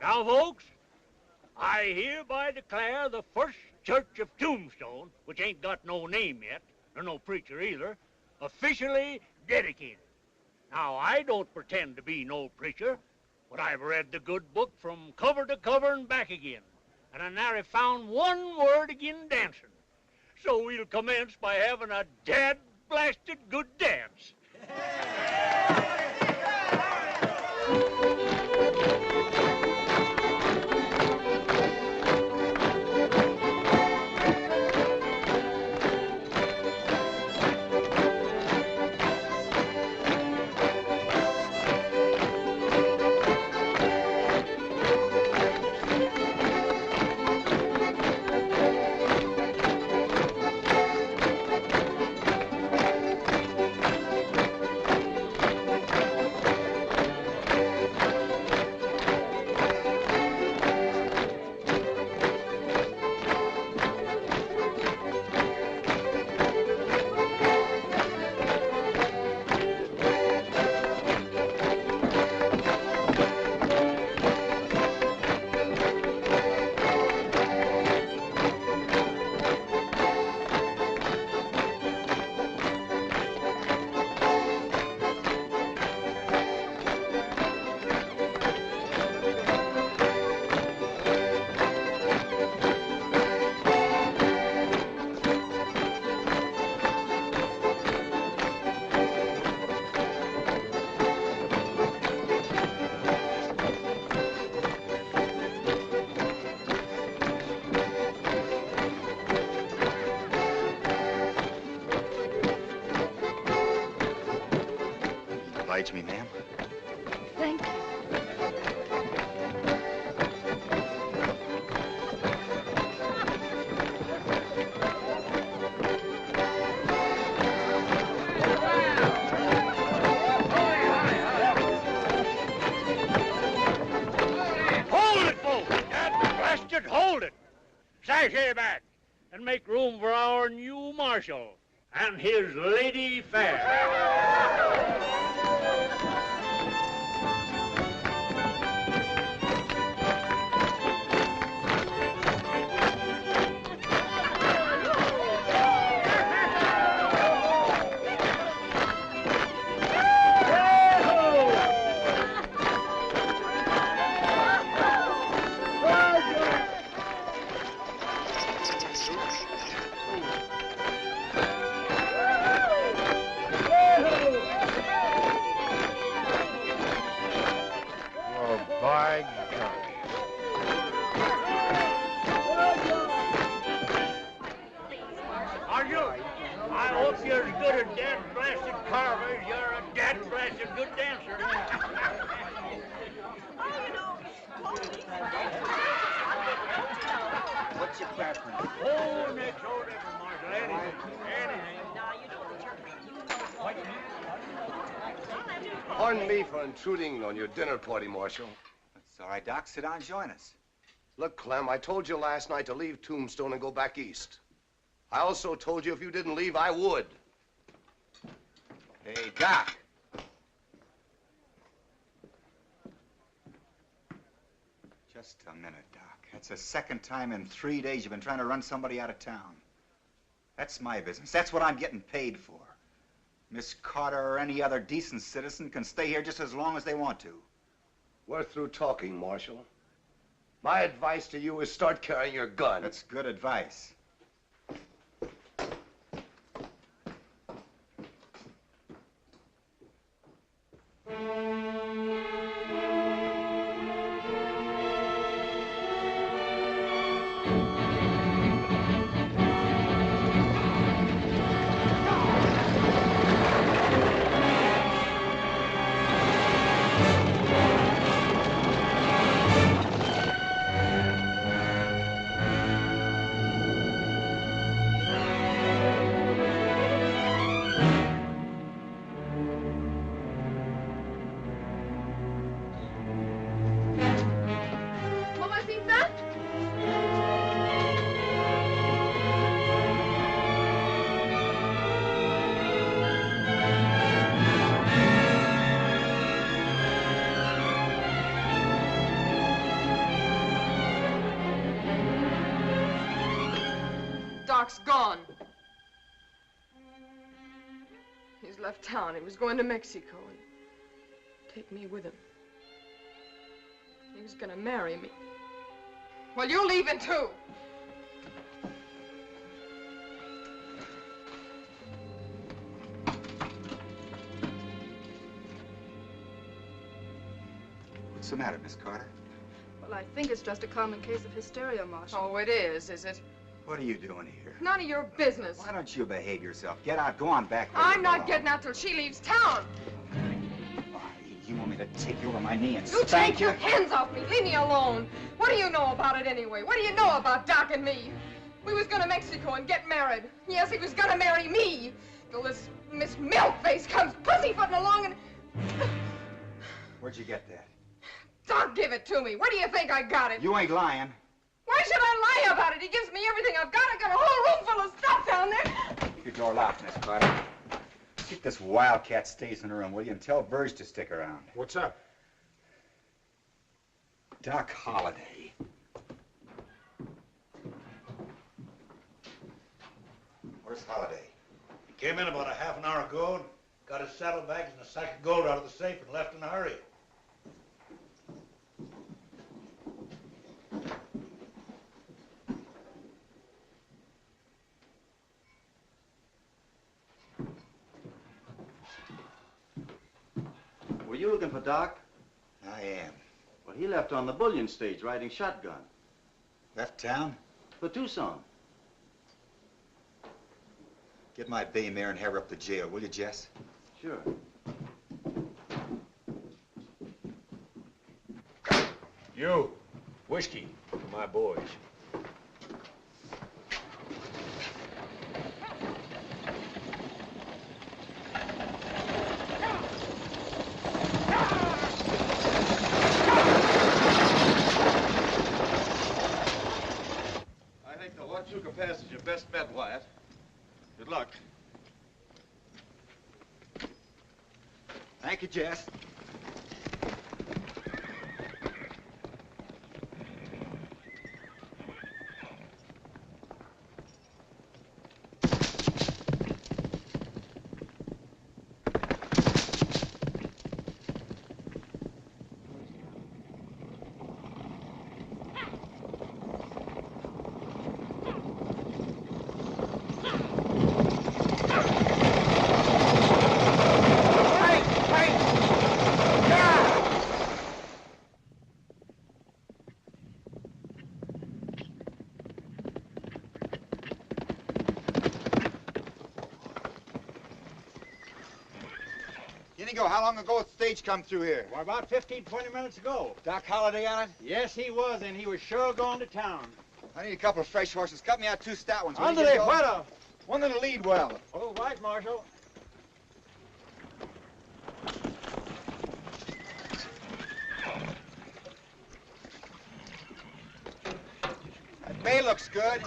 Now, folks, I hereby declare the First Church of Tombstone, which ain't got no name yet, nor no preacher either, officially dedicated. Now, I don't pretend to be no preacher, but I've read the good book from cover to cover and back again, and I nary found one word agin dancing. So we'll commence by having a dad-blasted good dance. Oblige me, ma'am. Thank you. Hold it, folks! That blasted, hold it! Sashay back and make room for our new marshal and his lady fair. What's your preference? Oh, next door, Marshal. Anything. Pardon me for intruding on your dinner party, Marshal. That's all right, Doc. Sit down and join us. Look, Clem, I told you last night to leave Tombstone and go back east. I also told you if you didn't leave, I would. Hey, Doc. Just a minute, Doc. That's the second time in 3 days you've been trying to run somebody out of town. That's my business. That's what I'm getting paid for. Miss Carter or any other decent citizen can stay here just as long as they want to. We're through talking, Marshal. My advice to you is start carrying your gun. That's good advice. Doc's gone. He's left town. He was going to Mexico and take me with him. He was gonna marry me. Well, you're leaving too. What's the matter, Miss Carter? Well, I think it's just a common case of hysteria, Marshal. Oh, it is it? What are you doing here? None of your business. Why don't you behave yourself? Get out. Go on back. I'm not getting out till she leaves town. You want me to take you over my knee and You spank take your hands off me. Leave me alone. What do you know about it anyway? What do you know about Doc and me? We was going to Mexico and get married. Yes, he was going to marry me. Till this Miss Milkface comes pussyfooting along and... Where'd you get that? Doc, give it to me. Where do you think I got it? You ain't lying. Why should I lie about it? He gives me everything I've got. I got a whole room full of stuff down there. Keep your door locked, Miss Carter. Keep this wildcat stays in the room, will you? And tell Virgil to stick around. What's up? Doc Holliday. Where's Holliday? He came in about a half an hour ago and got his saddlebags and a sack of gold out of the safe and left in a hurry. Were you looking for Doc? I am. Well, he left on the bullion stage riding shotgun. Left town? For Tucson. Get my bay mare and have her up to jail, will you, Jess? Sure. You, whiskey for my boys. I think the Huachuca Pass is your best bet, Wyatt. Good luck. Thank you, Jess. How long ago did the stage come through here? Why, about 15, 20 minutes ago. Doc Holliday on it? Yes, he was, and he was sure going to town. I need a couple of fresh horses. Cut me out 2 stout ones. Ándale, fuera. One that'll lead well. Oh, right, Marshal. That bay looks good.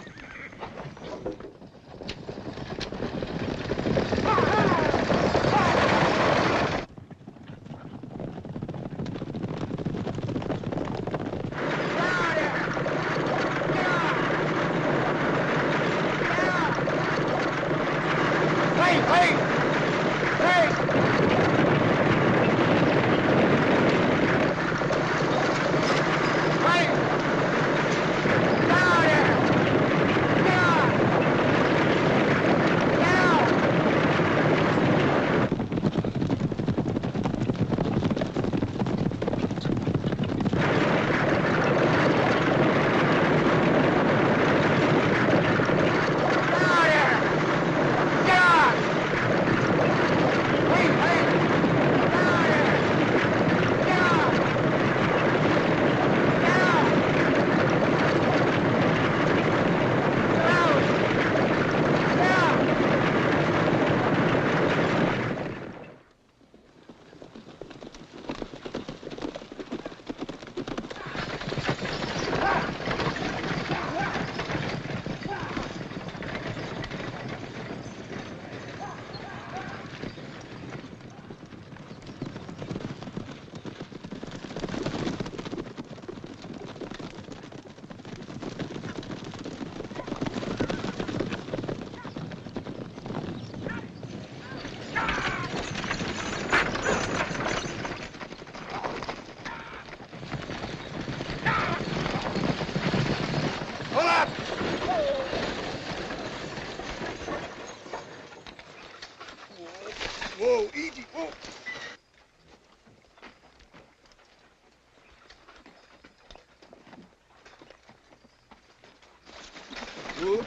Who?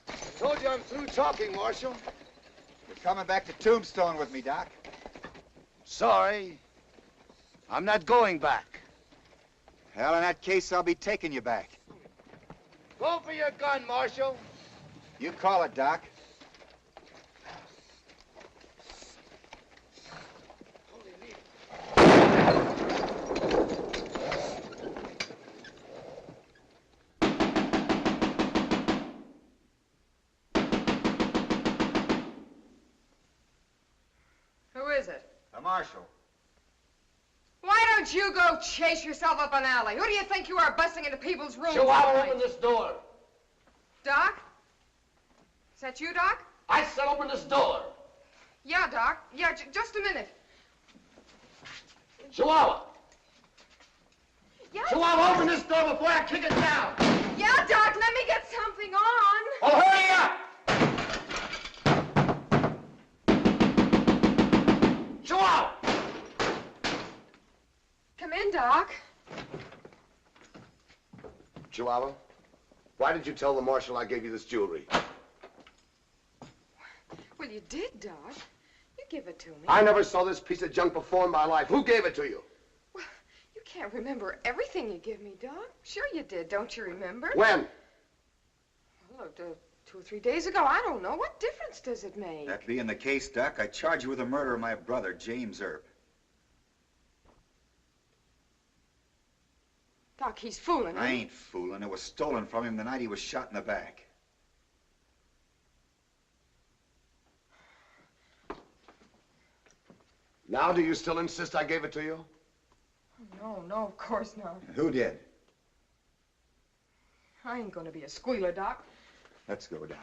I told you I'm through talking, Marshal. You're coming back to Tombstone with me, Doc. Sorry. I'm not going back. Well, in that case, I'll be taking you back. Go for your gun, Marshal. You call it, Doc. Who is it? The Marshal. Why don't you go chase yourself up an alley? Who do you think you are busting into people's rooms? Chihuahua, open this door. Doc? Is that you, Doc? I said open this door. Yeah, Doc. Yeah, just a minute. Chihuahua. Yeah. Chihuahua, open this door before I kick it down. Yeah, Doc, let me get something on. Oh, hurry up! Chihuahua! Come in, Doc. Chihuahua, why did you tell the Marshal I gave you this jewelry? Well, you did, Doc. You give it to me. I never saw this piece of junk before in my life. Who gave it to you? Well, you can't remember everything you give me, Doc. Sure you did. Don't you remember? When? Well, 2 or 3 days ago. I don't know. What difference does it make? That being the case, Doc, I charge you with the murder of my brother, James Earp. Doc, he's fooling me. I ain't fooling. It was stolen from him the night he was shot in the back. Now, do you still insist I gave it to you? No, of course not. Who did? I ain't gonna be a squealer, Doc. Let's go, Doc.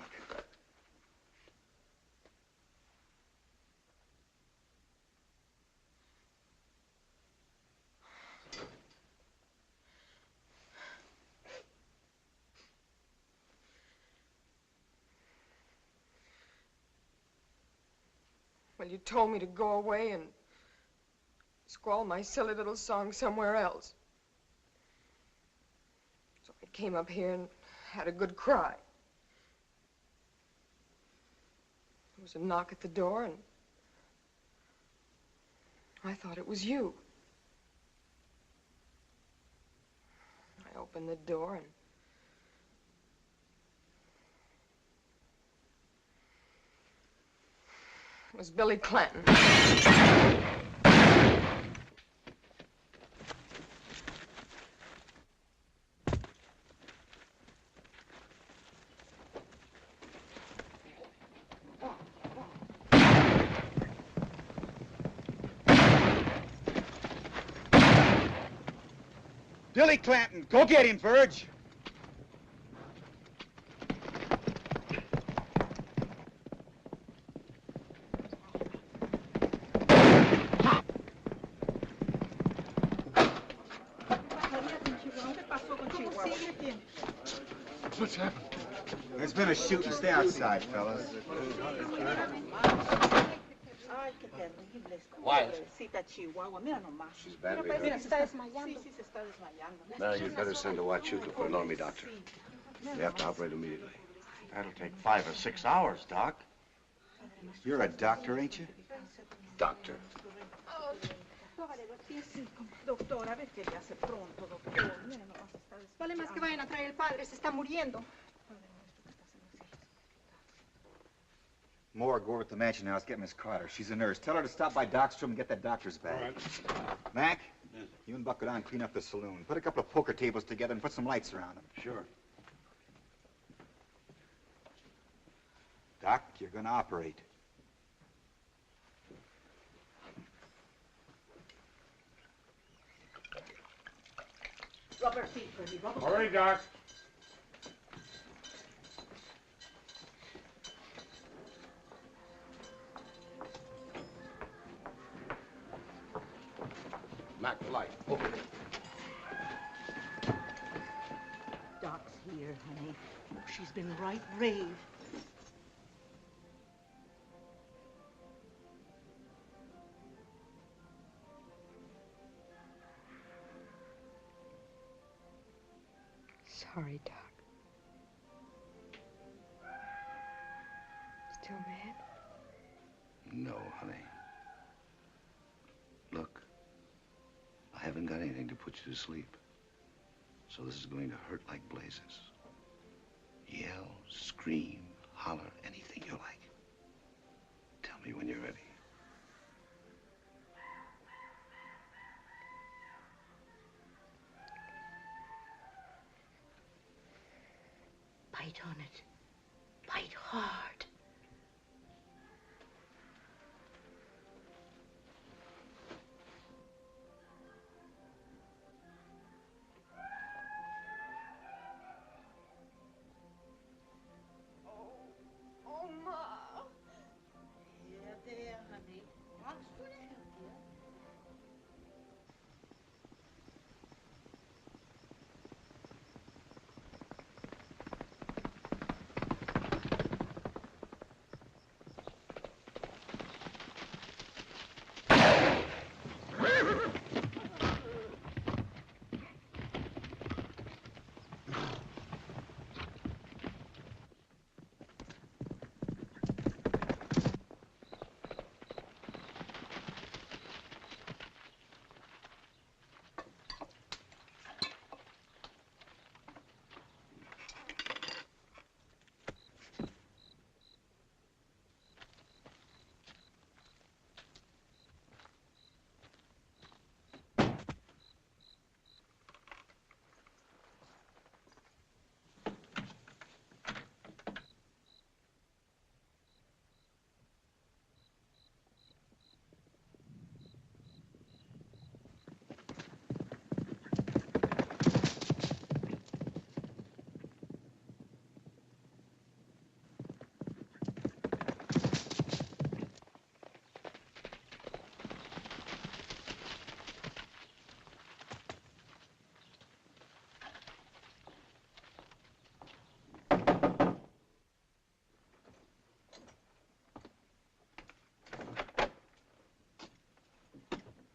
Well, you told me to go away and squall my silly little song somewhere else. So I came up here and had a good cry. There was a knock at the door, and I thought it was you. I opened the door, and it was Billy Clanton. Billy Clanton, go get him, Virg. What's happened? There's been a shooting. Stay outside, fellas. Wyatt. She's badly hurt. Now, you'd better send a Huachuca for an army doctor. You have to operate immediately. That'll take 5 or 6 hours, Doc. You're a doctor, ain't you? Doctor. Vale más que vayan a traer el padre, se está muriendo. Moore, go over to the mansion house, get Miss Carter. She's a nurse. Tell her to stop by Doc's room and get that doctor's bag. All right. Mac, you and Buck go down and clean up the saloon. Put a couple of poker tables together and put some lights around them. Sure. Doc, you're gonna operate. Rub her feet, Bertie. Rub her All right, Doc. Mac, the light. Open it. Doc's here, honey. She's been right brave. sorry, Doc. Still mad? No, honey. Look, I haven't got anything to put you to sleep. So this is going to hurt like blazes. Yell, scream, holler, anything you like. Tell me when you're ready. Bite on it. Bite hard. Oh, Ma. There, honey. Mom's going to help you.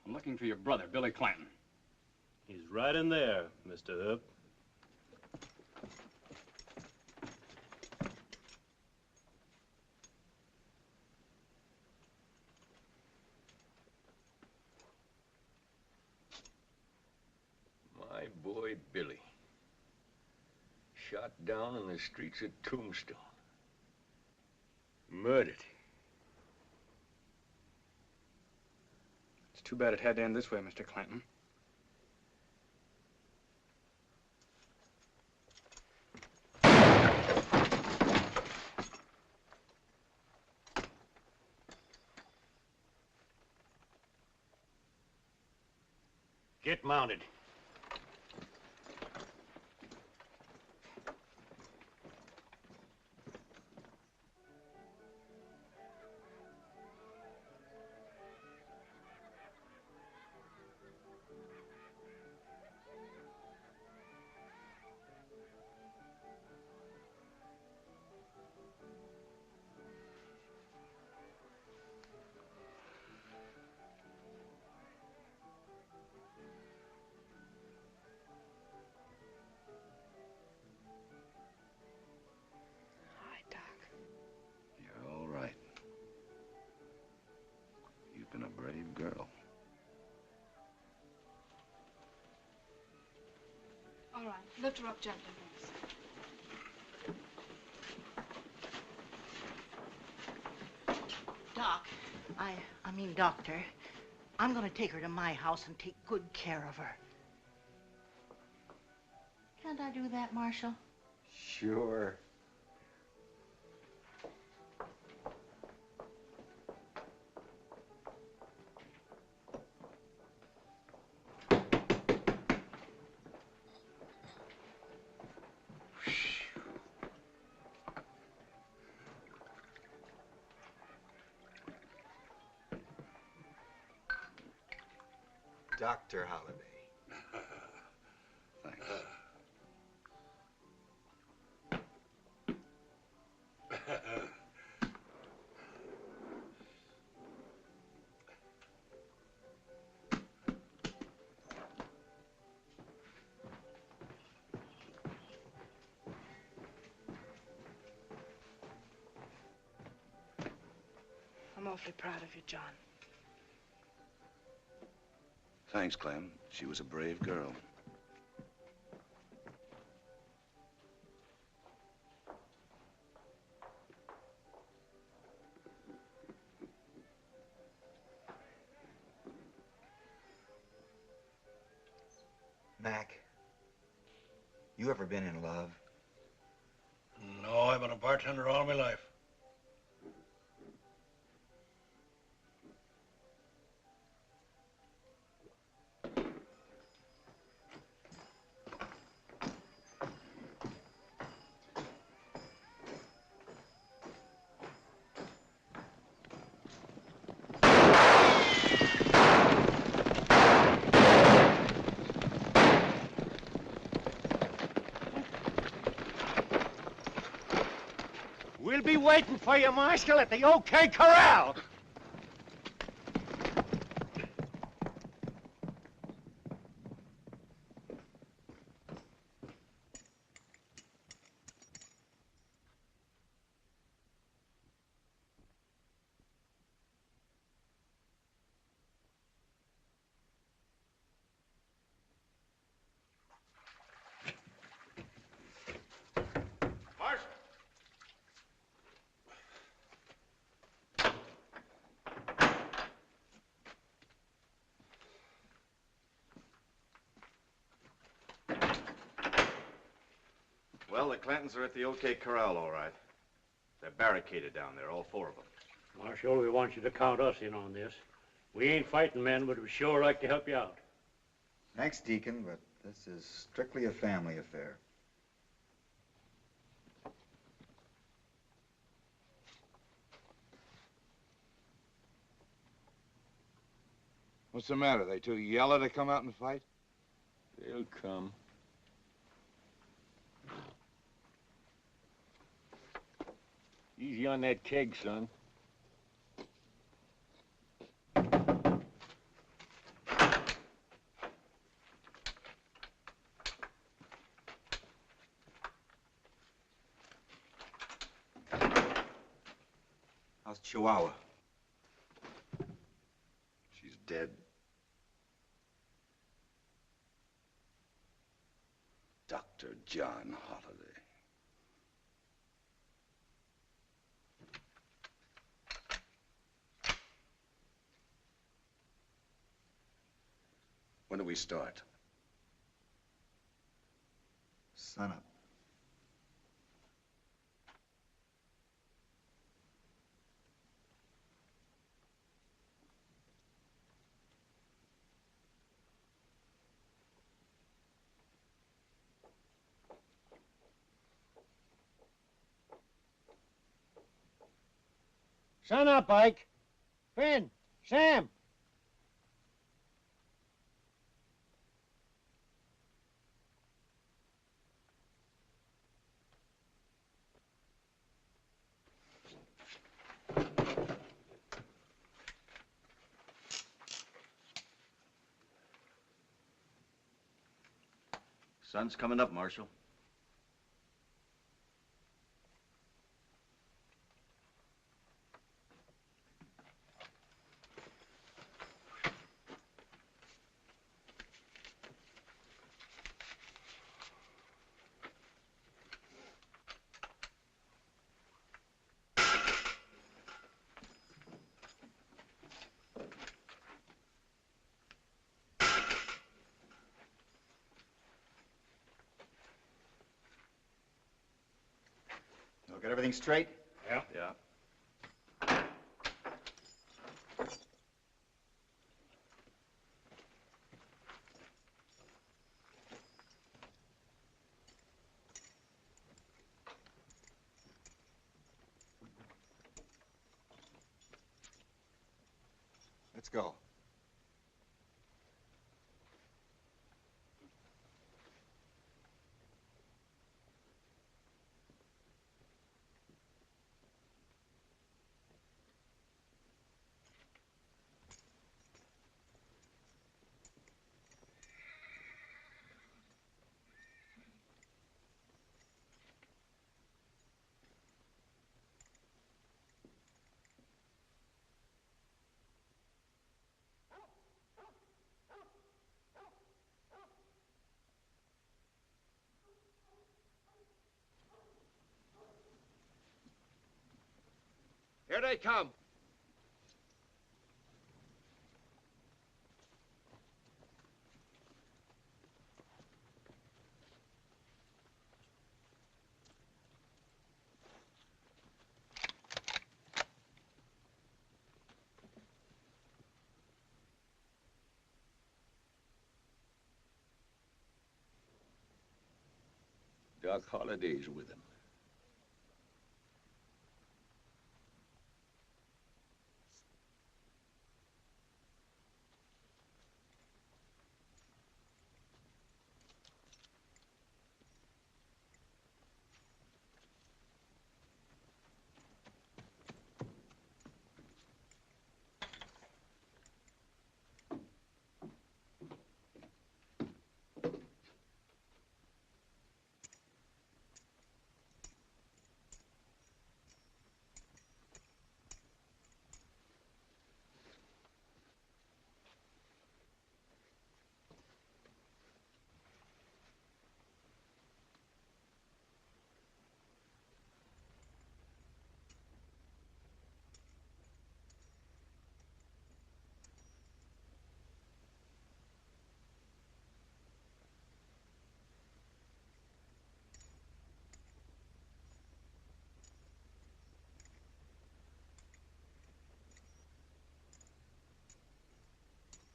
I'm looking for your brother, Billy Clanton. He's right in there, Mr. Earp. My boy, Billy. Shot down in the streets of Tombstone. Murdered. It's too bad it had to end this way, Mr. Clanton. Get mounted. You're all right. You've been a brave girl. All right, lift her up gently, please. Doc, I mean doctor, I'm going to take her to my house and take good care of her. Can't I do that, Marshal? Sure. Dr. Holliday. Thanks. awfully proud of you, John. Thanks, Clem. She was a brave girl. Mac, you ever been in love? No, I've been a bartender all my life. We'll be waiting for you, Marshal, at the OK Corral. Well, the Clantons are at the OK Corral, all right. They're barricaded down there, all four of them. Marshal, we want you to count us in on this. We ain't fighting men, but we'd sure like to help you out. Thanks, Deacon, but this is strictly a family affair. What's the matter? They too yellow to come out and fight? They'll come. Easy on that keg, son. How's Chihuahua? She's dead. Dr. John Holliday. When do we start? Sunup. Sun up, Ike. Finn, Sam. Sun's coming up, Marshal. Got everything straight? Yeah. Yeah. Let's go. Here they come. Doc Holliday's with him.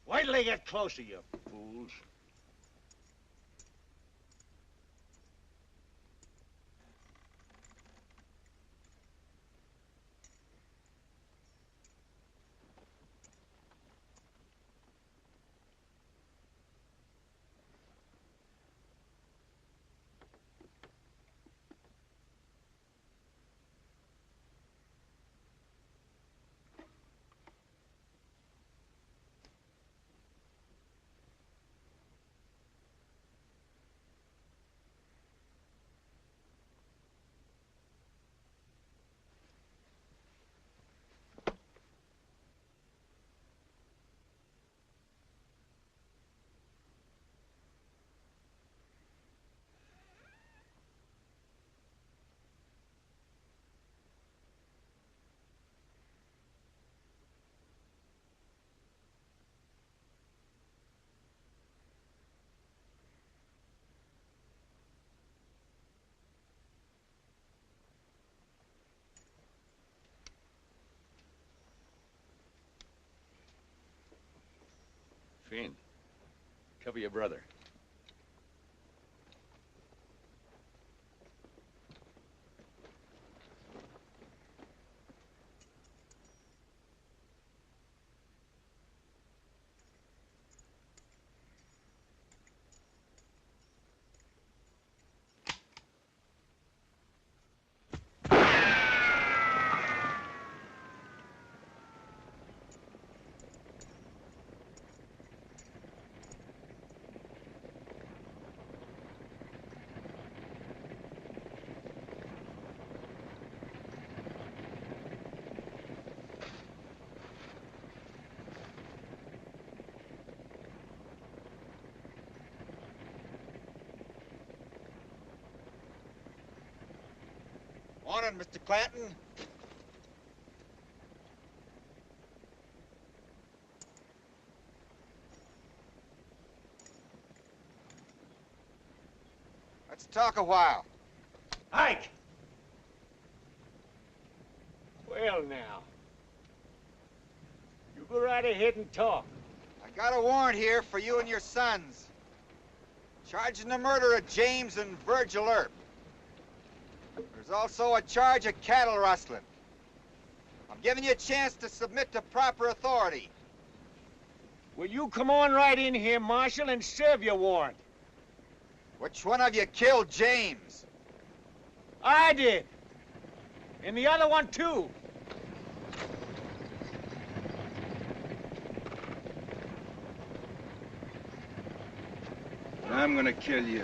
Wait till they get closer, you fools. Finn, cover your brother. Morning, Mr. Clanton. Let's talk a while. Ike! Well, now. You go right ahead and talk. I got a warrant here for you and your sons. Charging the murder of James and Virgil Earp. There's also a charge of cattle rustling. I'm giving you a chance to submit to proper authority. Will you come on right in here, Marshal, and serve your warrant? Which one of you killed James? I did. And the other one, too. I'm gonna kill you.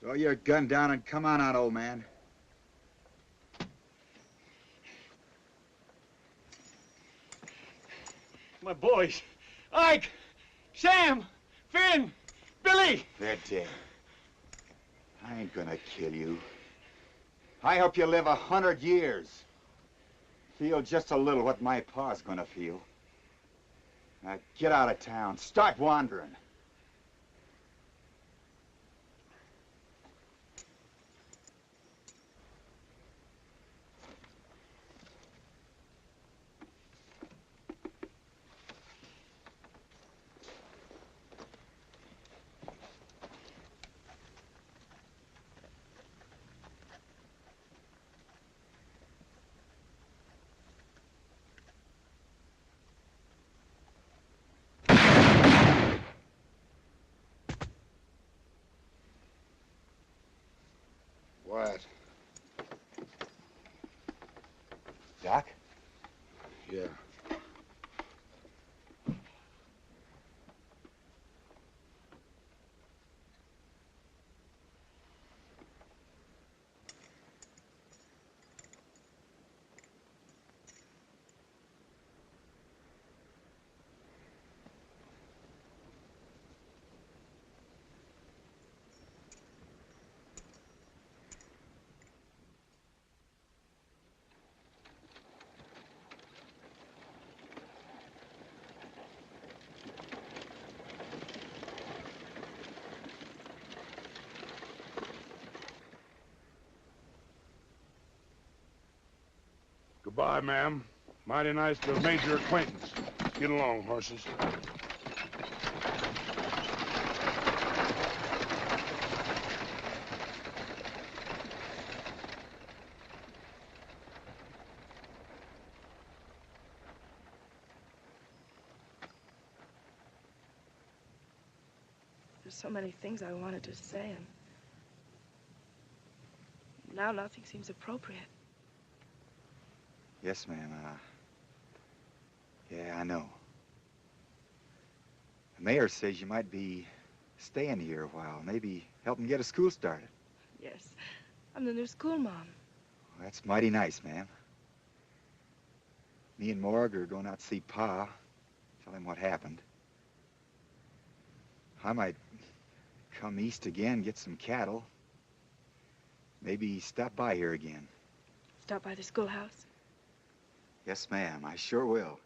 Throw your gun down and come on out, old man. My boys. Ike, Sam, Finn, Billy. They're dead. I ain't gonna kill you. I hope you live 100 years. Feel just a little what my pa's gonna feel. Now get out of town. Start wandering. Wyatt. Doc? Yeah. Goodbye, ma'am. Mighty nice to have made your acquaintance. Get along, horses. There's so many things I wanted to say, and now nothing seems appropriate. Yes, ma'am. Yeah, I know. The mayor says you might be staying here a while, maybe helping get a school started. Yes, I'm the new school mom. Well, that's mighty nice, ma'am. Me and Morg are going out to see Pa, tell him what happened. I might come east again, get some cattle. Maybe stop by here again. Stop by the schoolhouse? Yes, ma'am, I sure will.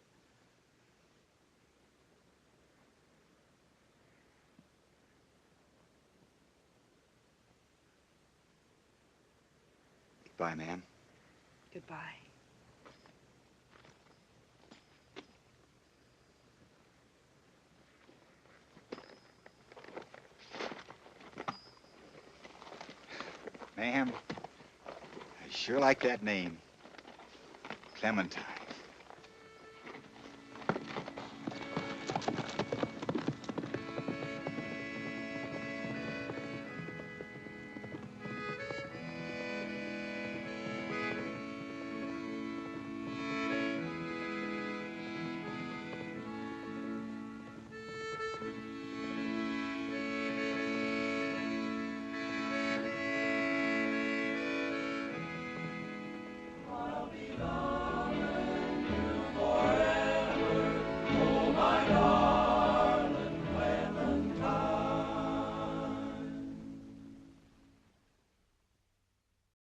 Goodbye, ma'am. Goodbye. Ma'am, I sure like that name. Clementine.